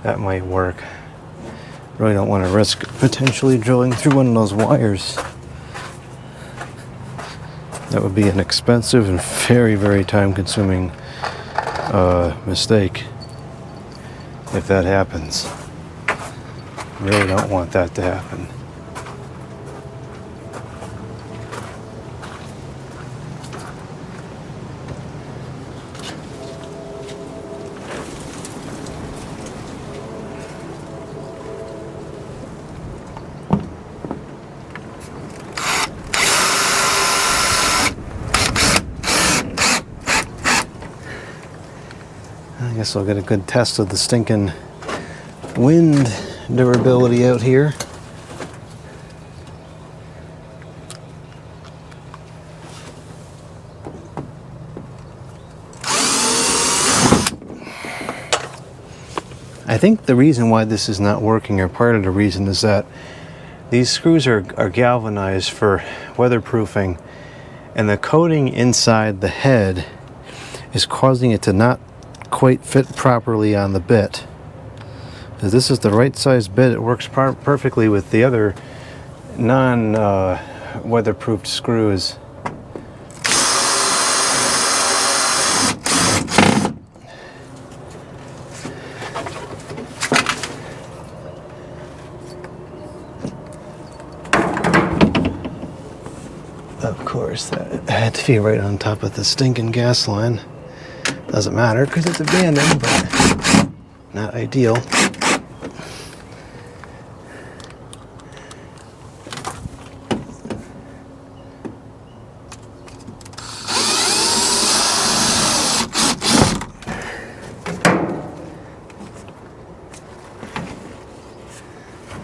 that might work. Really don't want to risk potentially drilling through one of those wires. That would be an expensive and very, very time-consuming mistake if that happens. Really don't want that to happen. I guess I'll get a good test of the stinking wind durability out here. I think the reason why this is not working, or part of the reason, is that these screws are galvanized for weatherproofing, and the coating inside the head is causing it to not quite fit properly on the bit. If this is the right size bit, it works perfectly with the other non-weatherproofed screws. Of course, that had to be right on top of the stinking gas line. Doesn't matter because it's abandoned, but not ideal.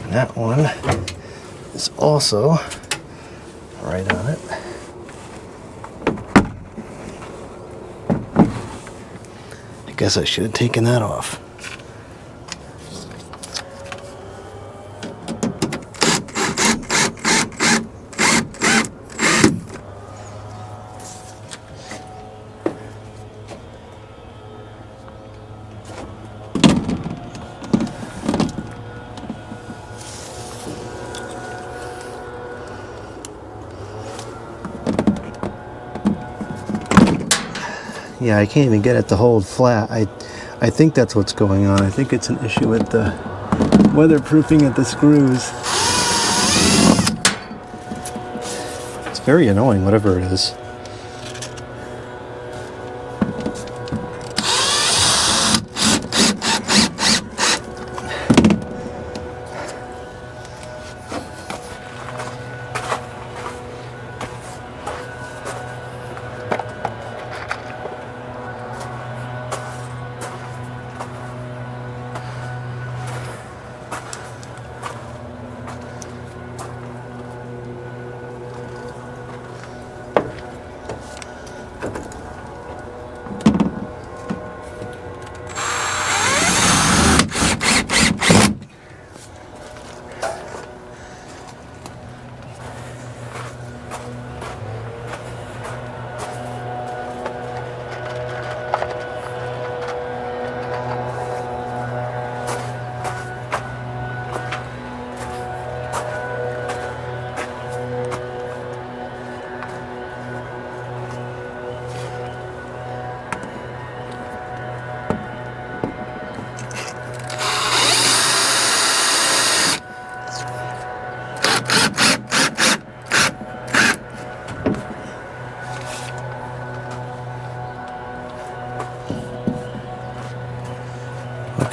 And that one is also right on it. I guess I should have taken that off. Yeah, I can't even get it to hold flat. I think that's what's going on. I think it's an issue with the weatherproofing of the screws. It's very annoying, whatever it is.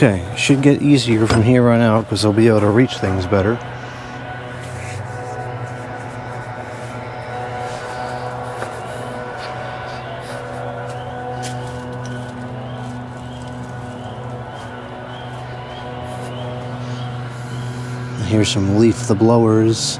Okay, should get easier from here on out because I'll be able to reach things better. Here's some leaf the blowers.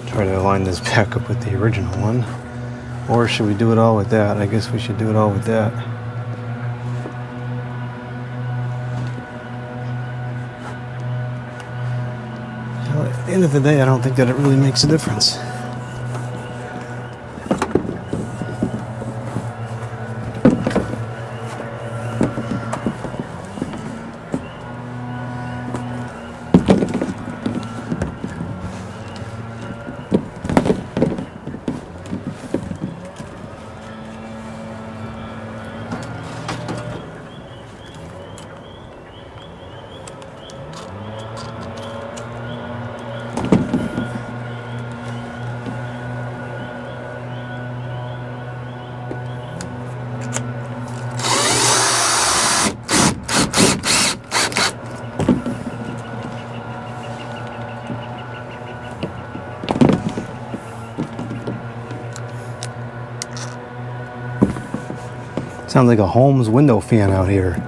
Try to line this back up with the original one. Or should we do it all with that? I guess we should do it all with that. Hell yeah. At the end of the day, I don't think that it really makes a difference. Sounds like a Holmes window fan out here.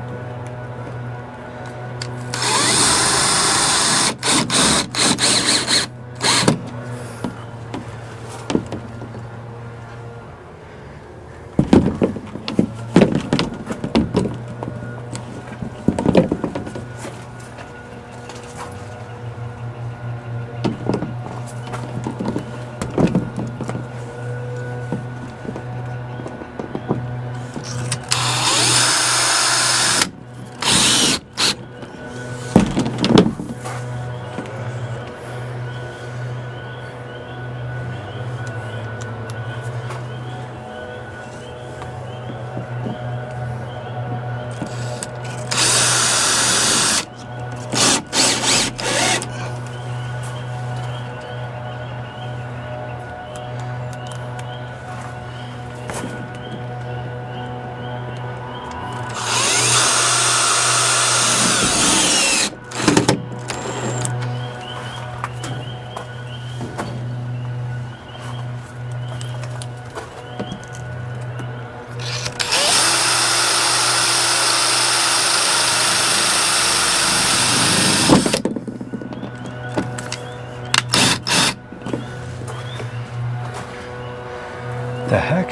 The heck?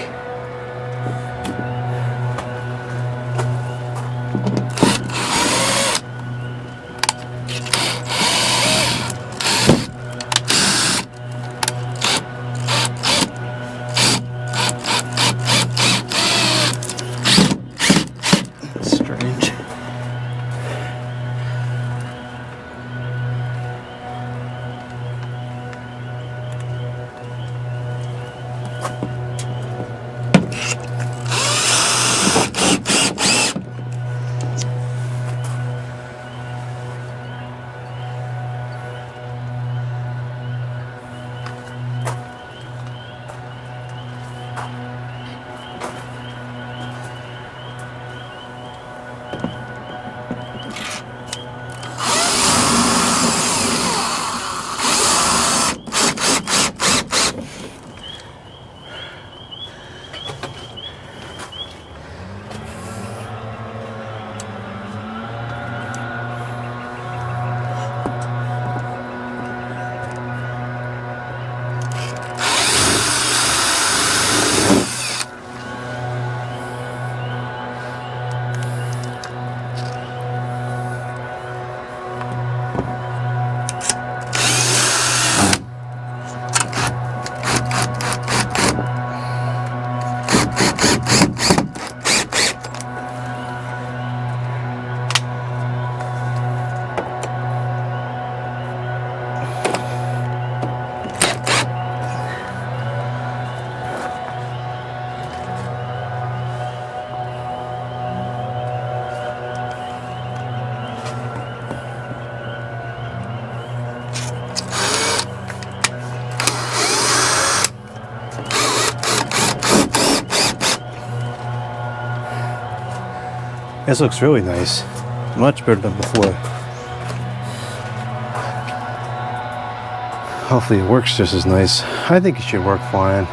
That's strange. This looks really nice. Much better than before. Hopefully it works just as nice. I think it should work fine.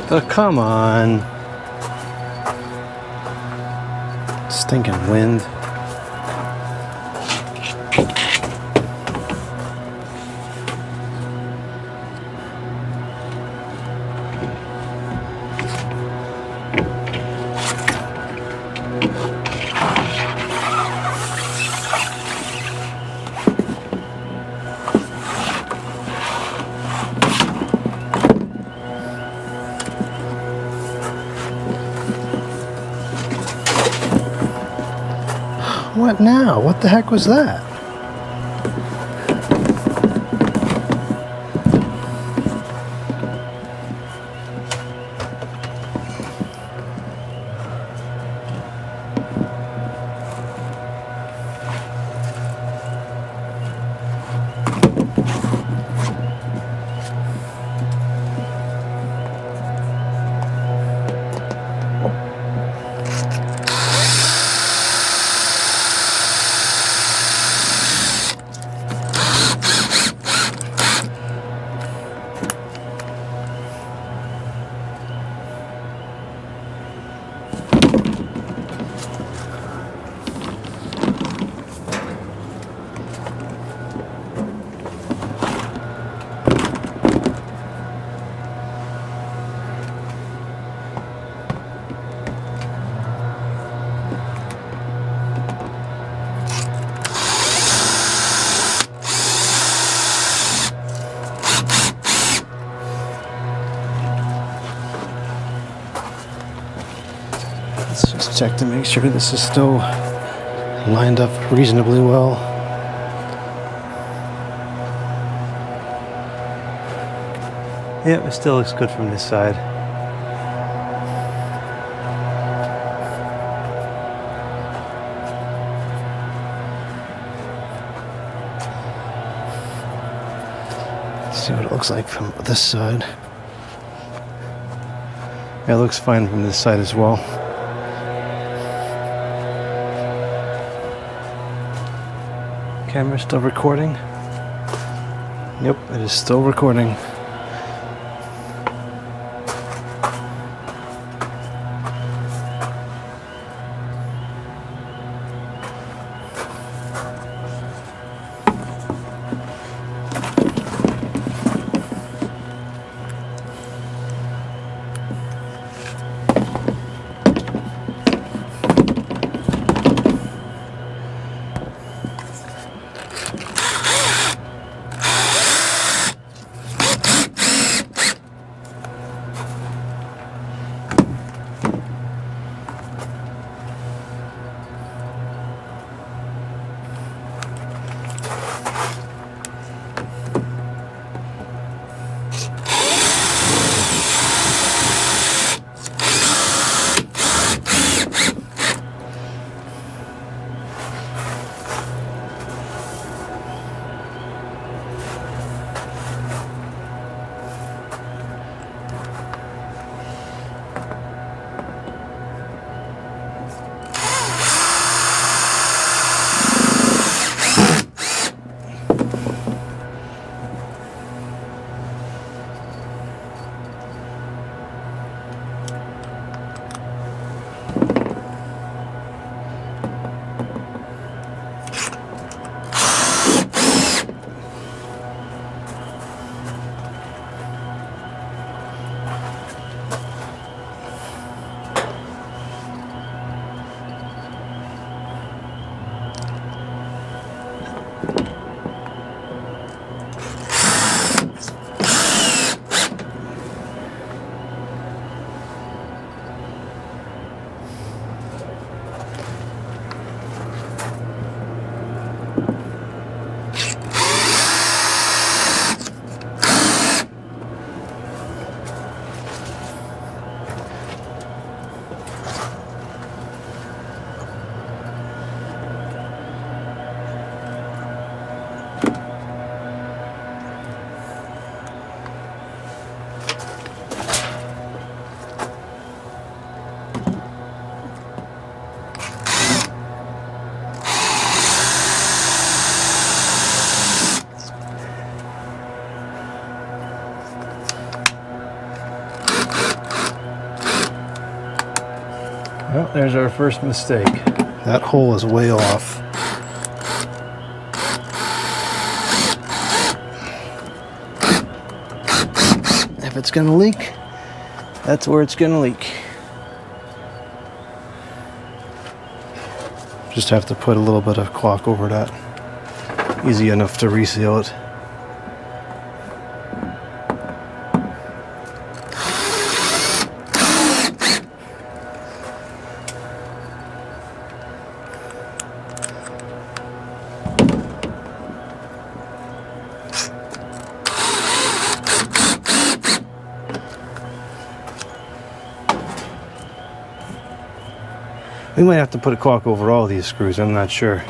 Oh, come on. Stinking wind. What now? What the heck was that? Let's just check to make sure this is still lined up reasonably well. Yep, it still looks good from this side. Let's see what it looks like from this side. Yeah, it looks fine from this side as well. Camera still recording? Yep, it is still recording. Well, there's our first mistake. That hole is way off. If it's gonna leak, that's where it's gonna leak. Just have to put a little bit of caulk over that. Easy enough to reseal it. We might have to put a caulk over all these screws, I'm not sure.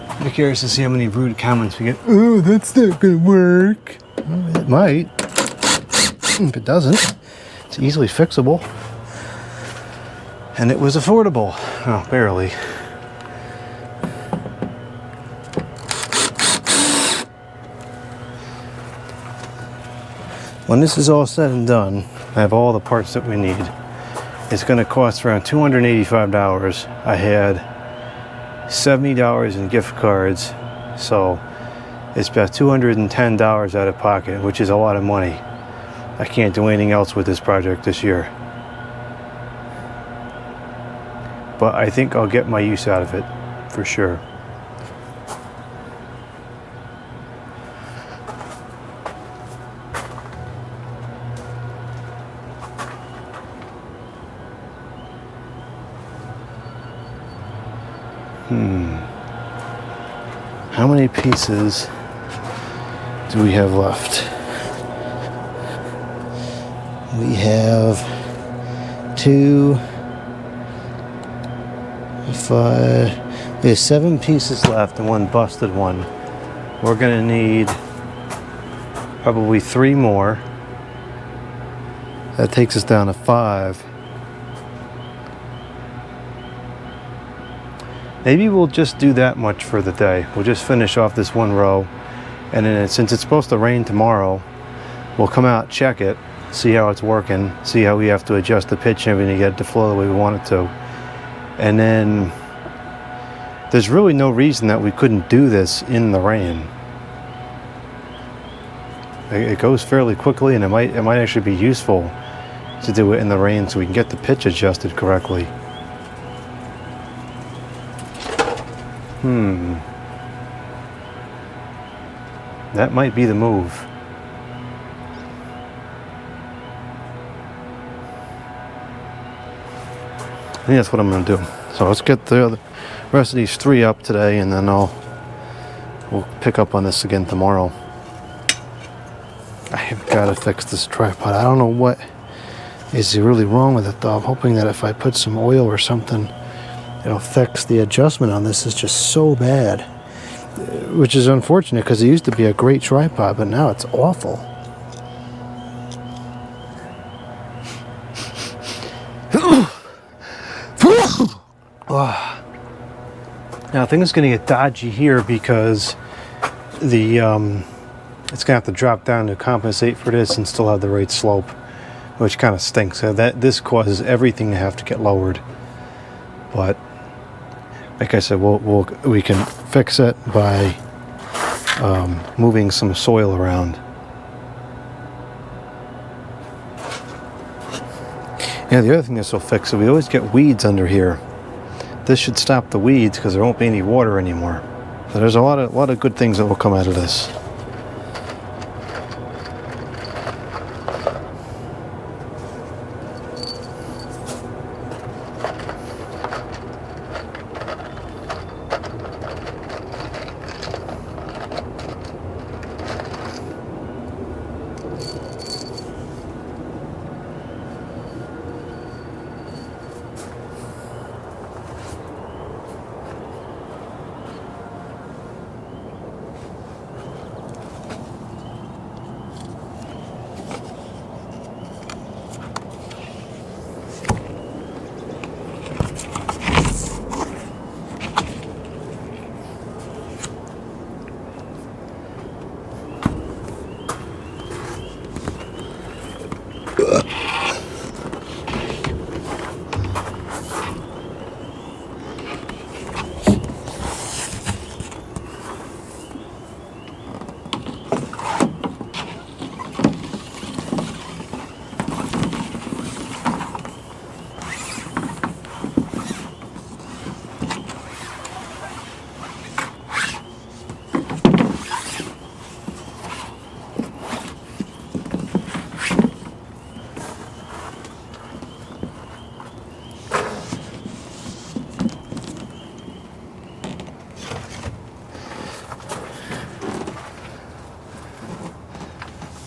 I'm curious to see how many rude comments we get. Oh, that's not gonna work. Well, it might. If it doesn't, it's easily fixable. And it was affordable. Oh, barely. When this is all said and done, I have all the parts that we need. It's going to cost around $285. I had $70 in gift cards, so it's about $210 out of pocket, which is a lot of money. I can't do anything else with this project this year. But I think I'll get my use out of it, for sure. How many pieces do we have left? We have 2, 5, we have 7 pieces left and one busted one. We're gonna need probably 3 more. That takes us down to 5. Maybe we'll just do that much for the day. We'll just finish off this one row, and then since it's supposed to rain tomorrow, we'll come out, check it, see how it's working, see how we have to adjust the pitch and everything to get it to flow the way we want it to. And then there's really no reason that we couldn't do this in the rain. It goes fairly quickly, and it might actually be useful to do it in the rain so we can get the pitch adjusted correctly. That might be the move. I think that's what I'm going to do. So let's get the rest of these 3 up today, and then we'll pick up on this again tomorrow. I've got to fix this tripod. I don't know what is really wrong with it, though. I'm hoping that if I put some oil or something, it'll fix. The adjustment on this is just so bad, which is unfortunate because it used to be a great tripod, but now it's awful. Now things are going to get dodgy here because the it's going to have to drop down to compensate for this and still have the right slope, which kind of stinks. So this causes everything to have to get lowered. But like I said, we can fix it by moving some soil around. Yeah, the other thing this will fix is we always get weeds under here. This should stop the weeds because there won't be any water anymore. So there's a lot of good things that will come out of this.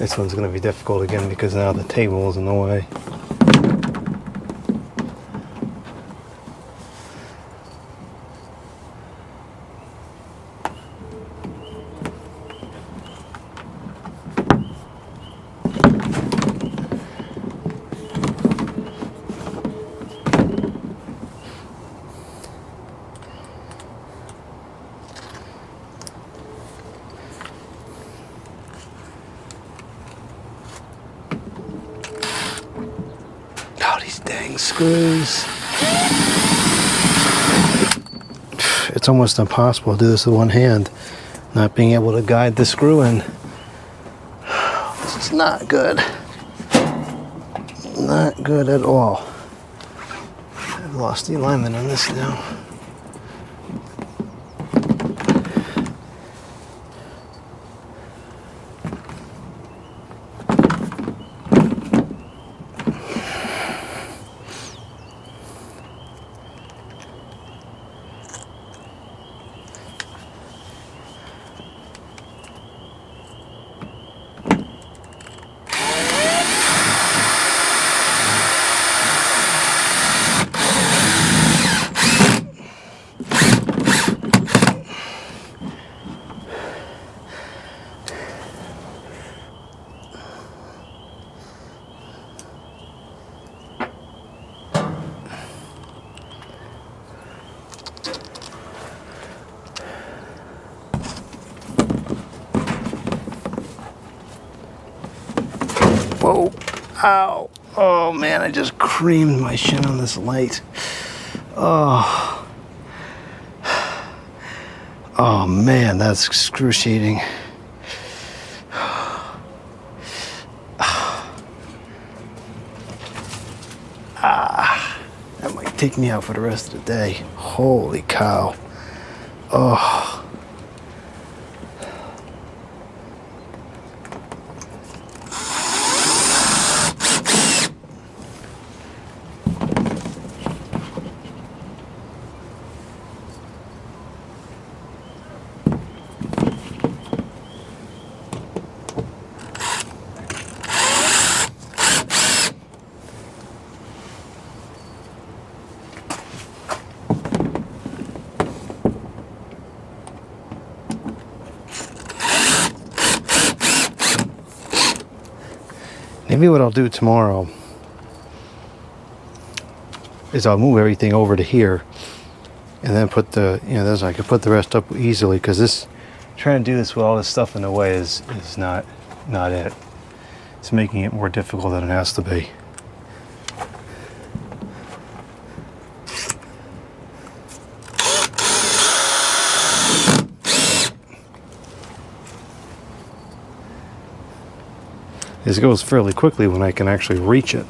This one's going to be difficult again because now the table is in the way. Dang screws. It's almost impossible to do this with one hand, not being able to guide the screw in. This is not good. Not good at all. I've lost the alignment on this now. Whoa, ow, oh man, I just creamed my shin on this light. Oh man, that's excruciating. That might take me out for the rest of the day. Holy cow. Oh. Maybe what I'll do tomorrow is I'll move everything over to here and then put the, this, I could put the rest up easily, because this, trying to do this with all this stuff in the way is not it. It's making it more difficult than it has to be. This goes fairly quickly when I can actually reach it.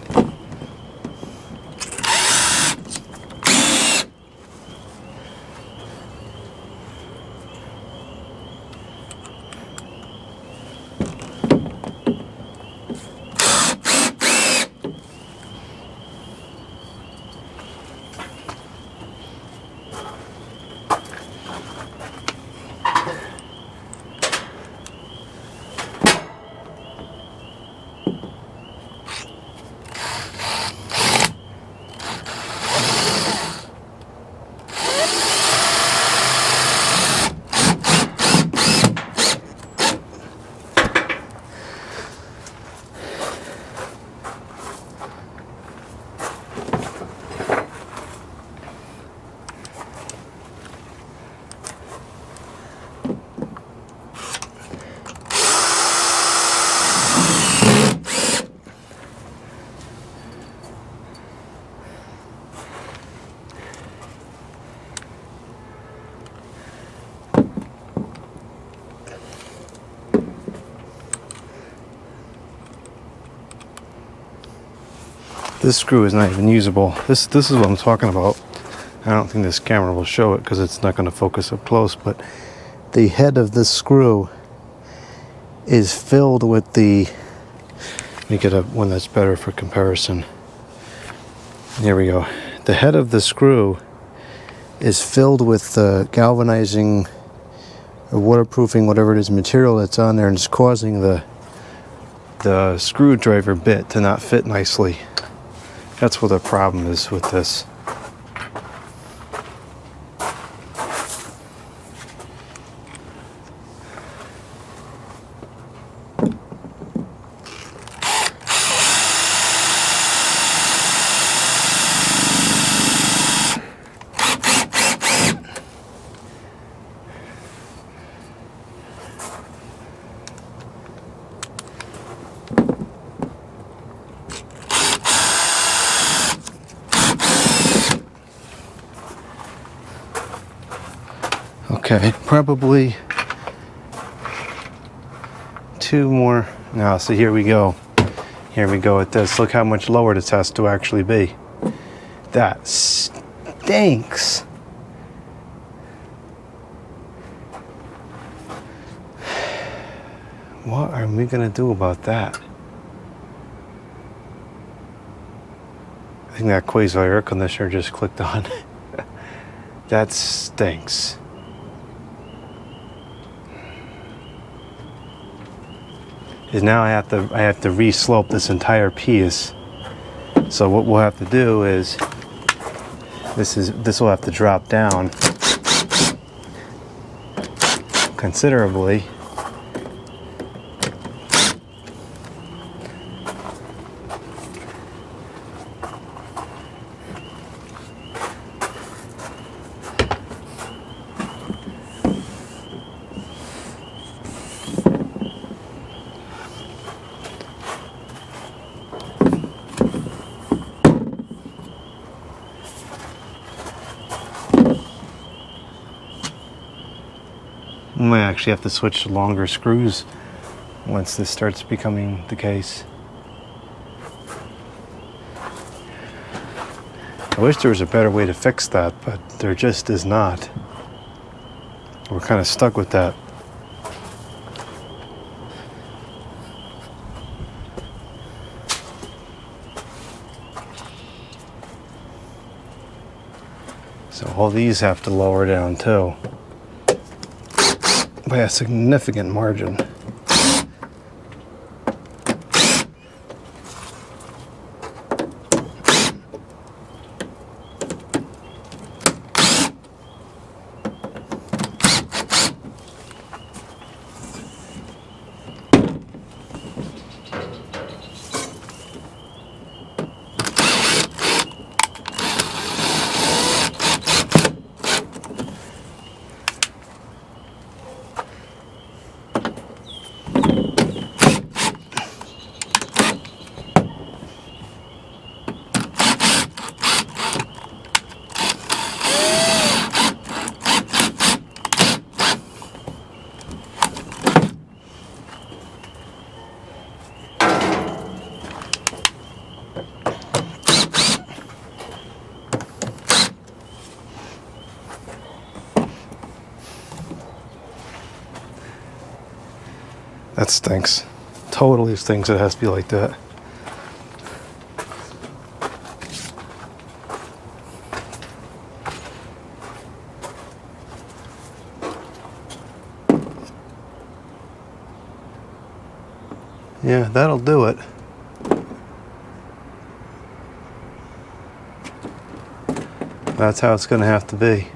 This screw is not even usable. This is what I'm talking about. I don't think this camera will show it because it's not going to focus up close, but the head of this screw is filled with the, let me get one that's better for comparison. Here we go. The head of the screw is filled with galvanizing or waterproofing, whatever it is, material that's on there, and it's causing the the screwdriver bit to not fit nicely. That's what the problem is with this. Okay, probably 2 more. Now, so here we go. Here we go with this. Look how much lower this has to actually be. That stinks. What are we gonna do about that? I think that quasi air conditioner just clicked on. That stinks. Is now I have to re-slope this entire piece. So what we'll have to do is this will have to drop down considerably. We might actually have to switch to longer screws once this starts becoming the case. I wish there was a better way to fix that, but there just is not. We're kind of stuck with that. So all these have to lower down too, by a significant margin. That stinks. Totally stinks. It has to be like that. Yeah, that'll do it. That's how it's going to have to be.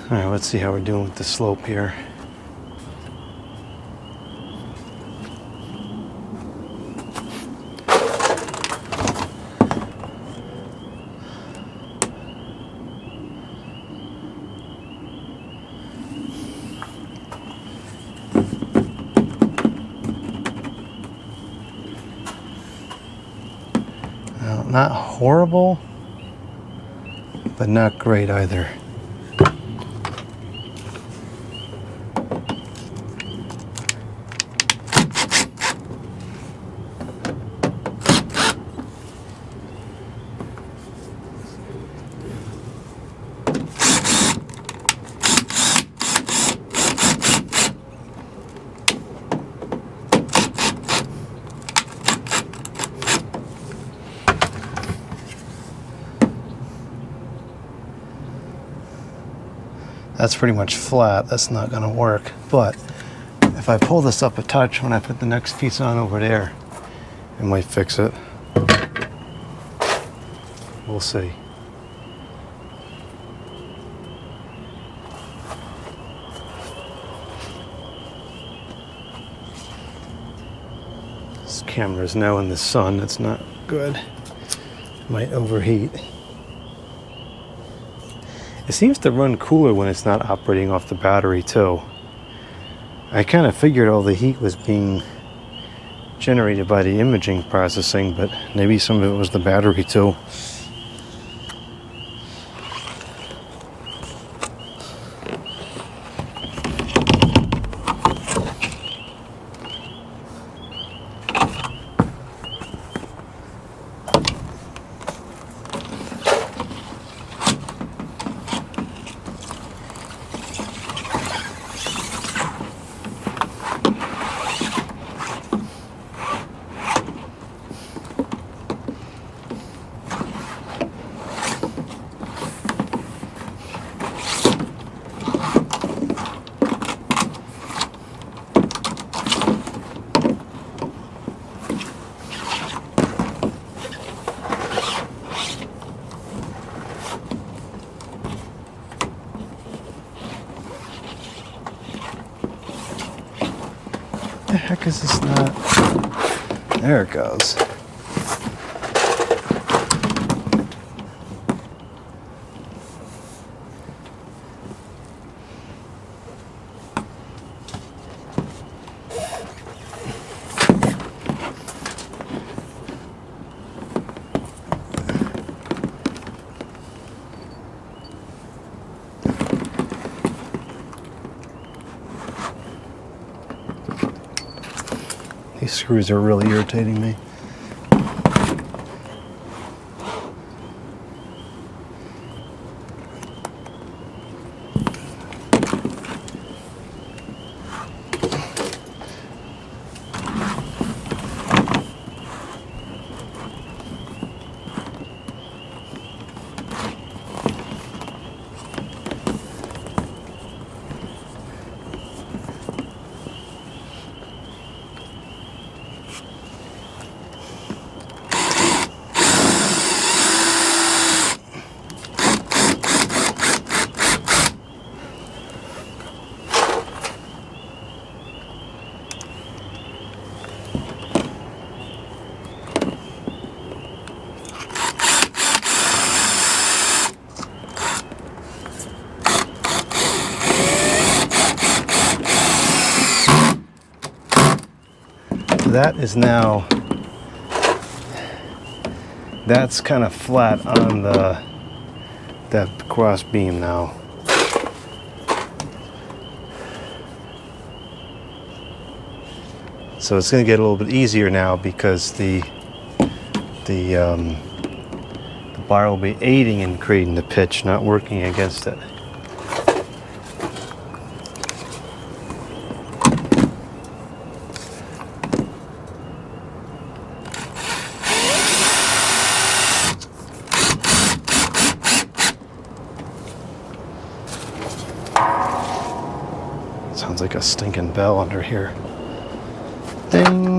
All right, let's see how we're doing with the slope here. Well, not horrible, but not great either. That's pretty much flat. That's not going to work. But if I pull this up a touch when I put the next piece on over there, it might fix it. We'll see. This camera is now in the sun. That's not good. It might overheat. It seems to run cooler when it's not operating off the battery too. I kind of figured all the heat was being generated by the imaging processing, but maybe some of it was the battery too. What the heck is this not? There it goes. These screws are really irritating me. That is now, that's kind of flat on that cross beam now. So it's going to get a little bit easier now because the bar will be aiding in creating the pitch, not working against it. Sounds like a stinking bell under here. Ding!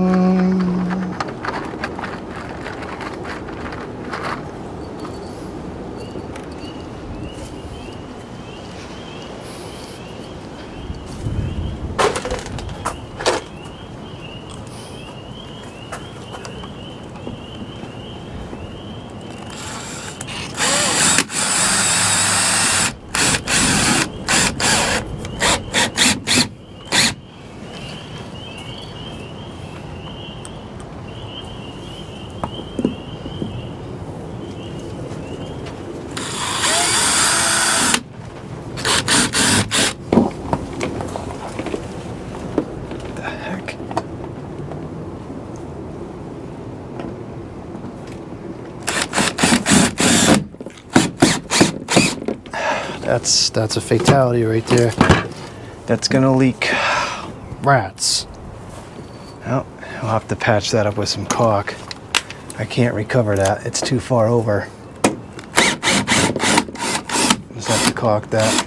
That's a fatality right there. That's gonna leak. Rats. Well, I'll have to patch that up with some caulk. I can't recover that. It's too far over. Just have to caulk that.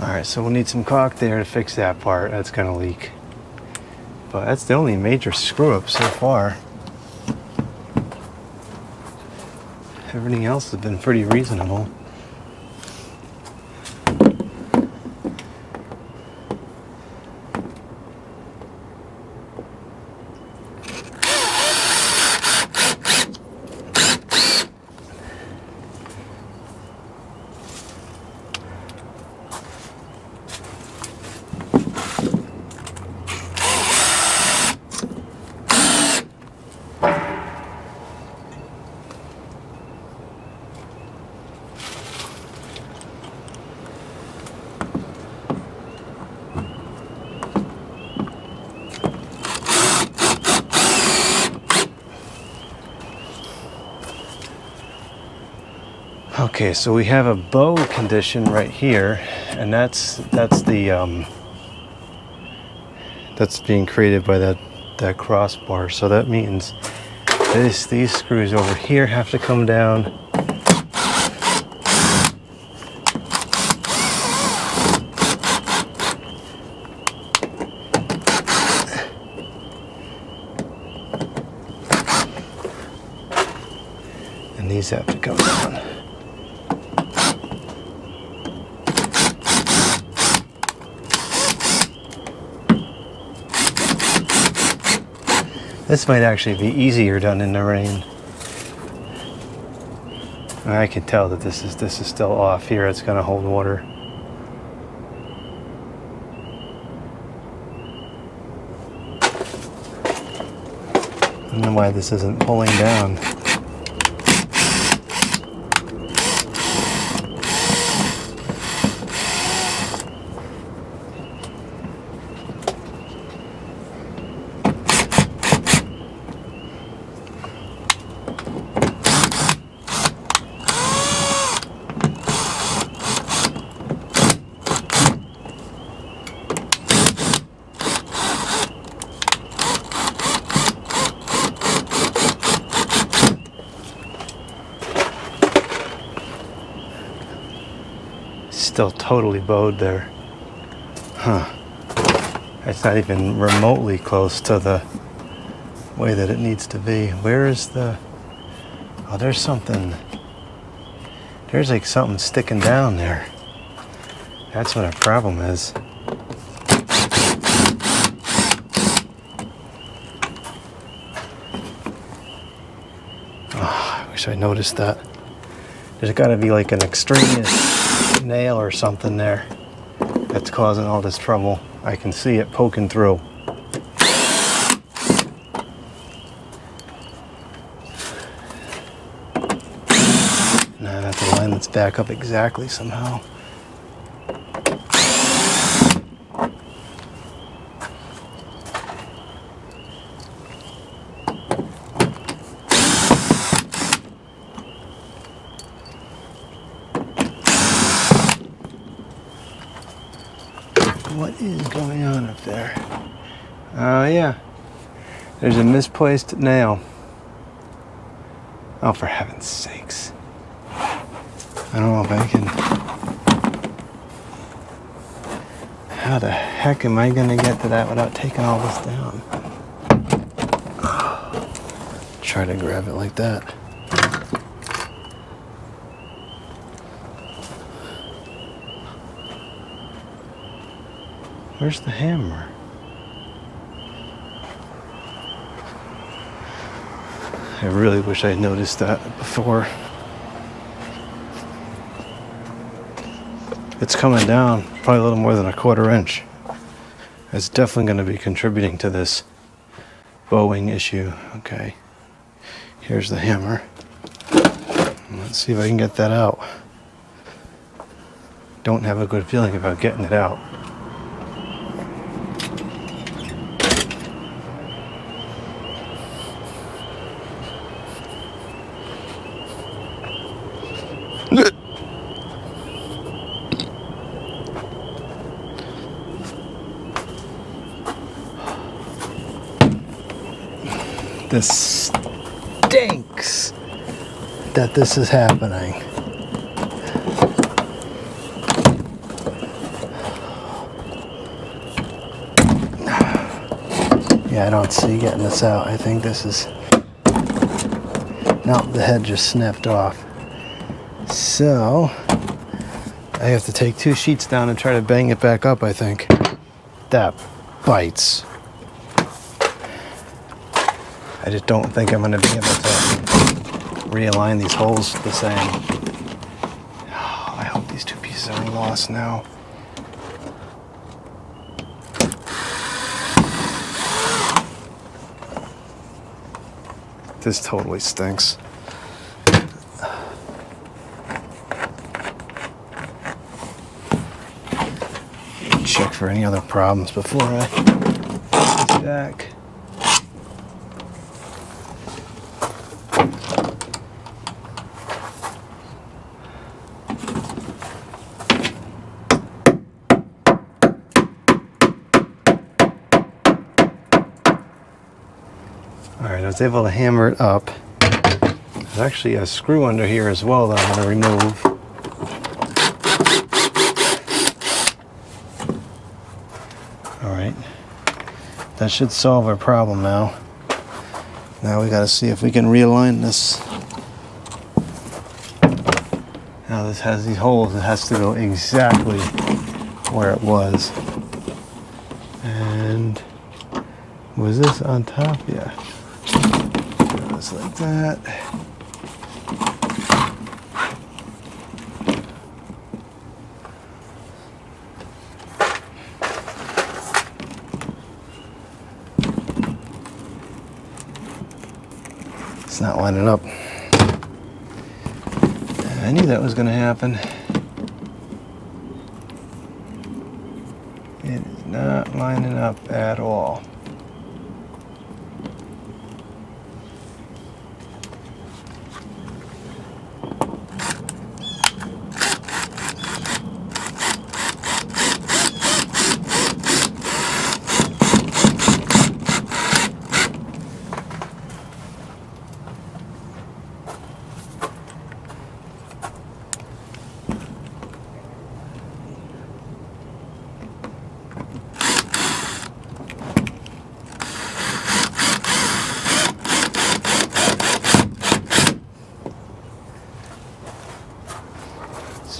Alright, so we'll need some caulk there to fix that part. That's gonna leak. But that's the only major screw up so far. Everything else has been pretty reasonable. Okay, so we have a bow condition right here, and that's being created by that crossbar. So that means these screws over here have to come down. And these have to come down. This might actually be easier done in the rain. I can tell that this is still off here. It's going to hold water. I don't know why this isn't pulling down. Still totally bowed there. Huh. It's not even remotely close to the way that it needs to be. Where is the... Oh, there's something... There's like something sticking down there. That's what our problem is. Oh, I wish I noticed that. There's got to be like an extraneous nail or something there that's causing all this trouble. I can see it poking through. Now I have to line this back up exactly somehow. What is going on up there? Oh yeah, there's a misplaced nail. Oh, for heaven's sakes. I don't know if I can... How the heck am I gonna get to that without taking all this down? Try to grab it like that. Where's the hammer? I really wish I had noticed that before. It's coming down probably a little more than a 1/4 inch. It's definitely going to be contributing to this bowing issue. Okay, here's the hammer. Let's see if I can get that out. Don't have a good feeling about getting it out. This stinks that this is happening. Yeah, I don't see getting this out. I think this is... No, the head just snapped off. So, I have to take 2 sheets down and try to bang it back up, I think. That bites. I just don't think I'm going to be able to realign these holes the same. Oh, I hope these 2 pieces are lost now. This totally stinks. Check for any other problems before I put this back. Alright, I was able to hammer it up. There's actually a screw under here as well that I'm going to remove. Alright, that should solve our problem now. Now we got to see if we can realign this. Now this has these holes, it has to go exactly where it was. And was this on top? Yeah. Just like that. It's not lining up. I knew that was going to happen. It is not lining up at all.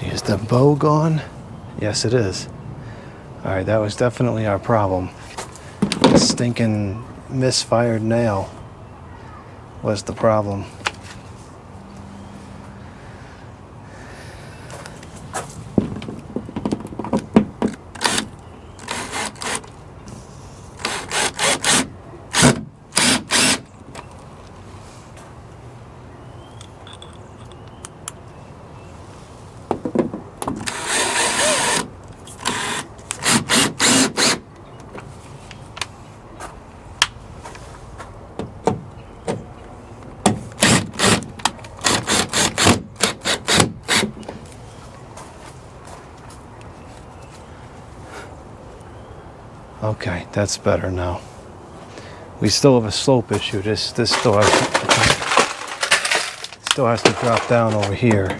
Is the bow gone? Yes, it is. Alright, that was definitely our problem. The stinking misfired nail was the problem. Okay, that's better now. We still have a slope issue. This still has to drop down over here,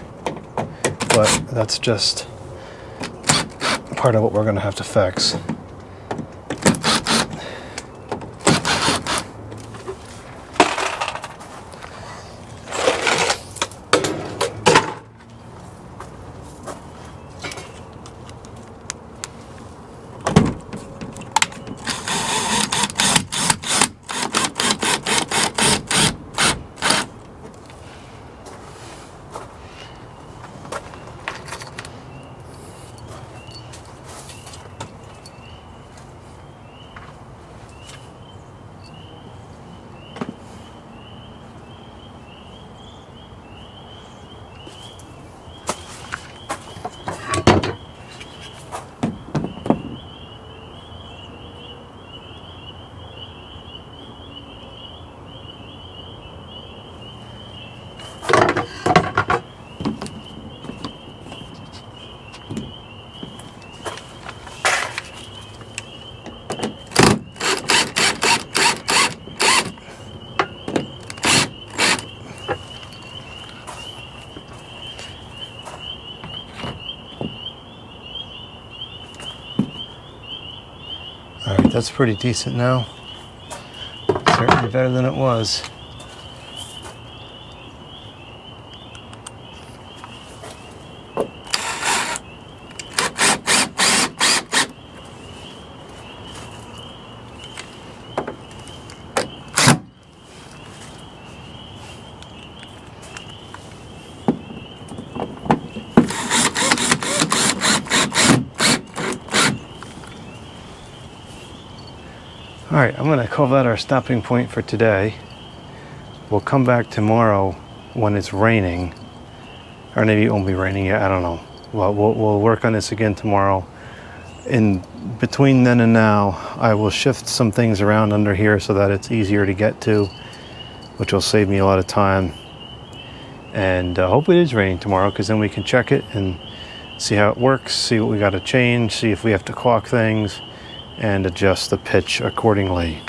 but that's just part of what we're going to have to fix. right, that's pretty decent now. Certainly better than it was. All right, I'm gonna call that our stopping point for today. We'll come back tomorrow when it's raining, or maybe it won't be raining yet, I don't know. Well, we'll work on this again tomorrow. In between then and now, I will shift some things around under here so that it's easier to get to, which will save me a lot of time. And hope it is raining tomorrow, because then we can check it and see how it works, see what we got to change, see if we have to caulk things, and adjust the pitch accordingly.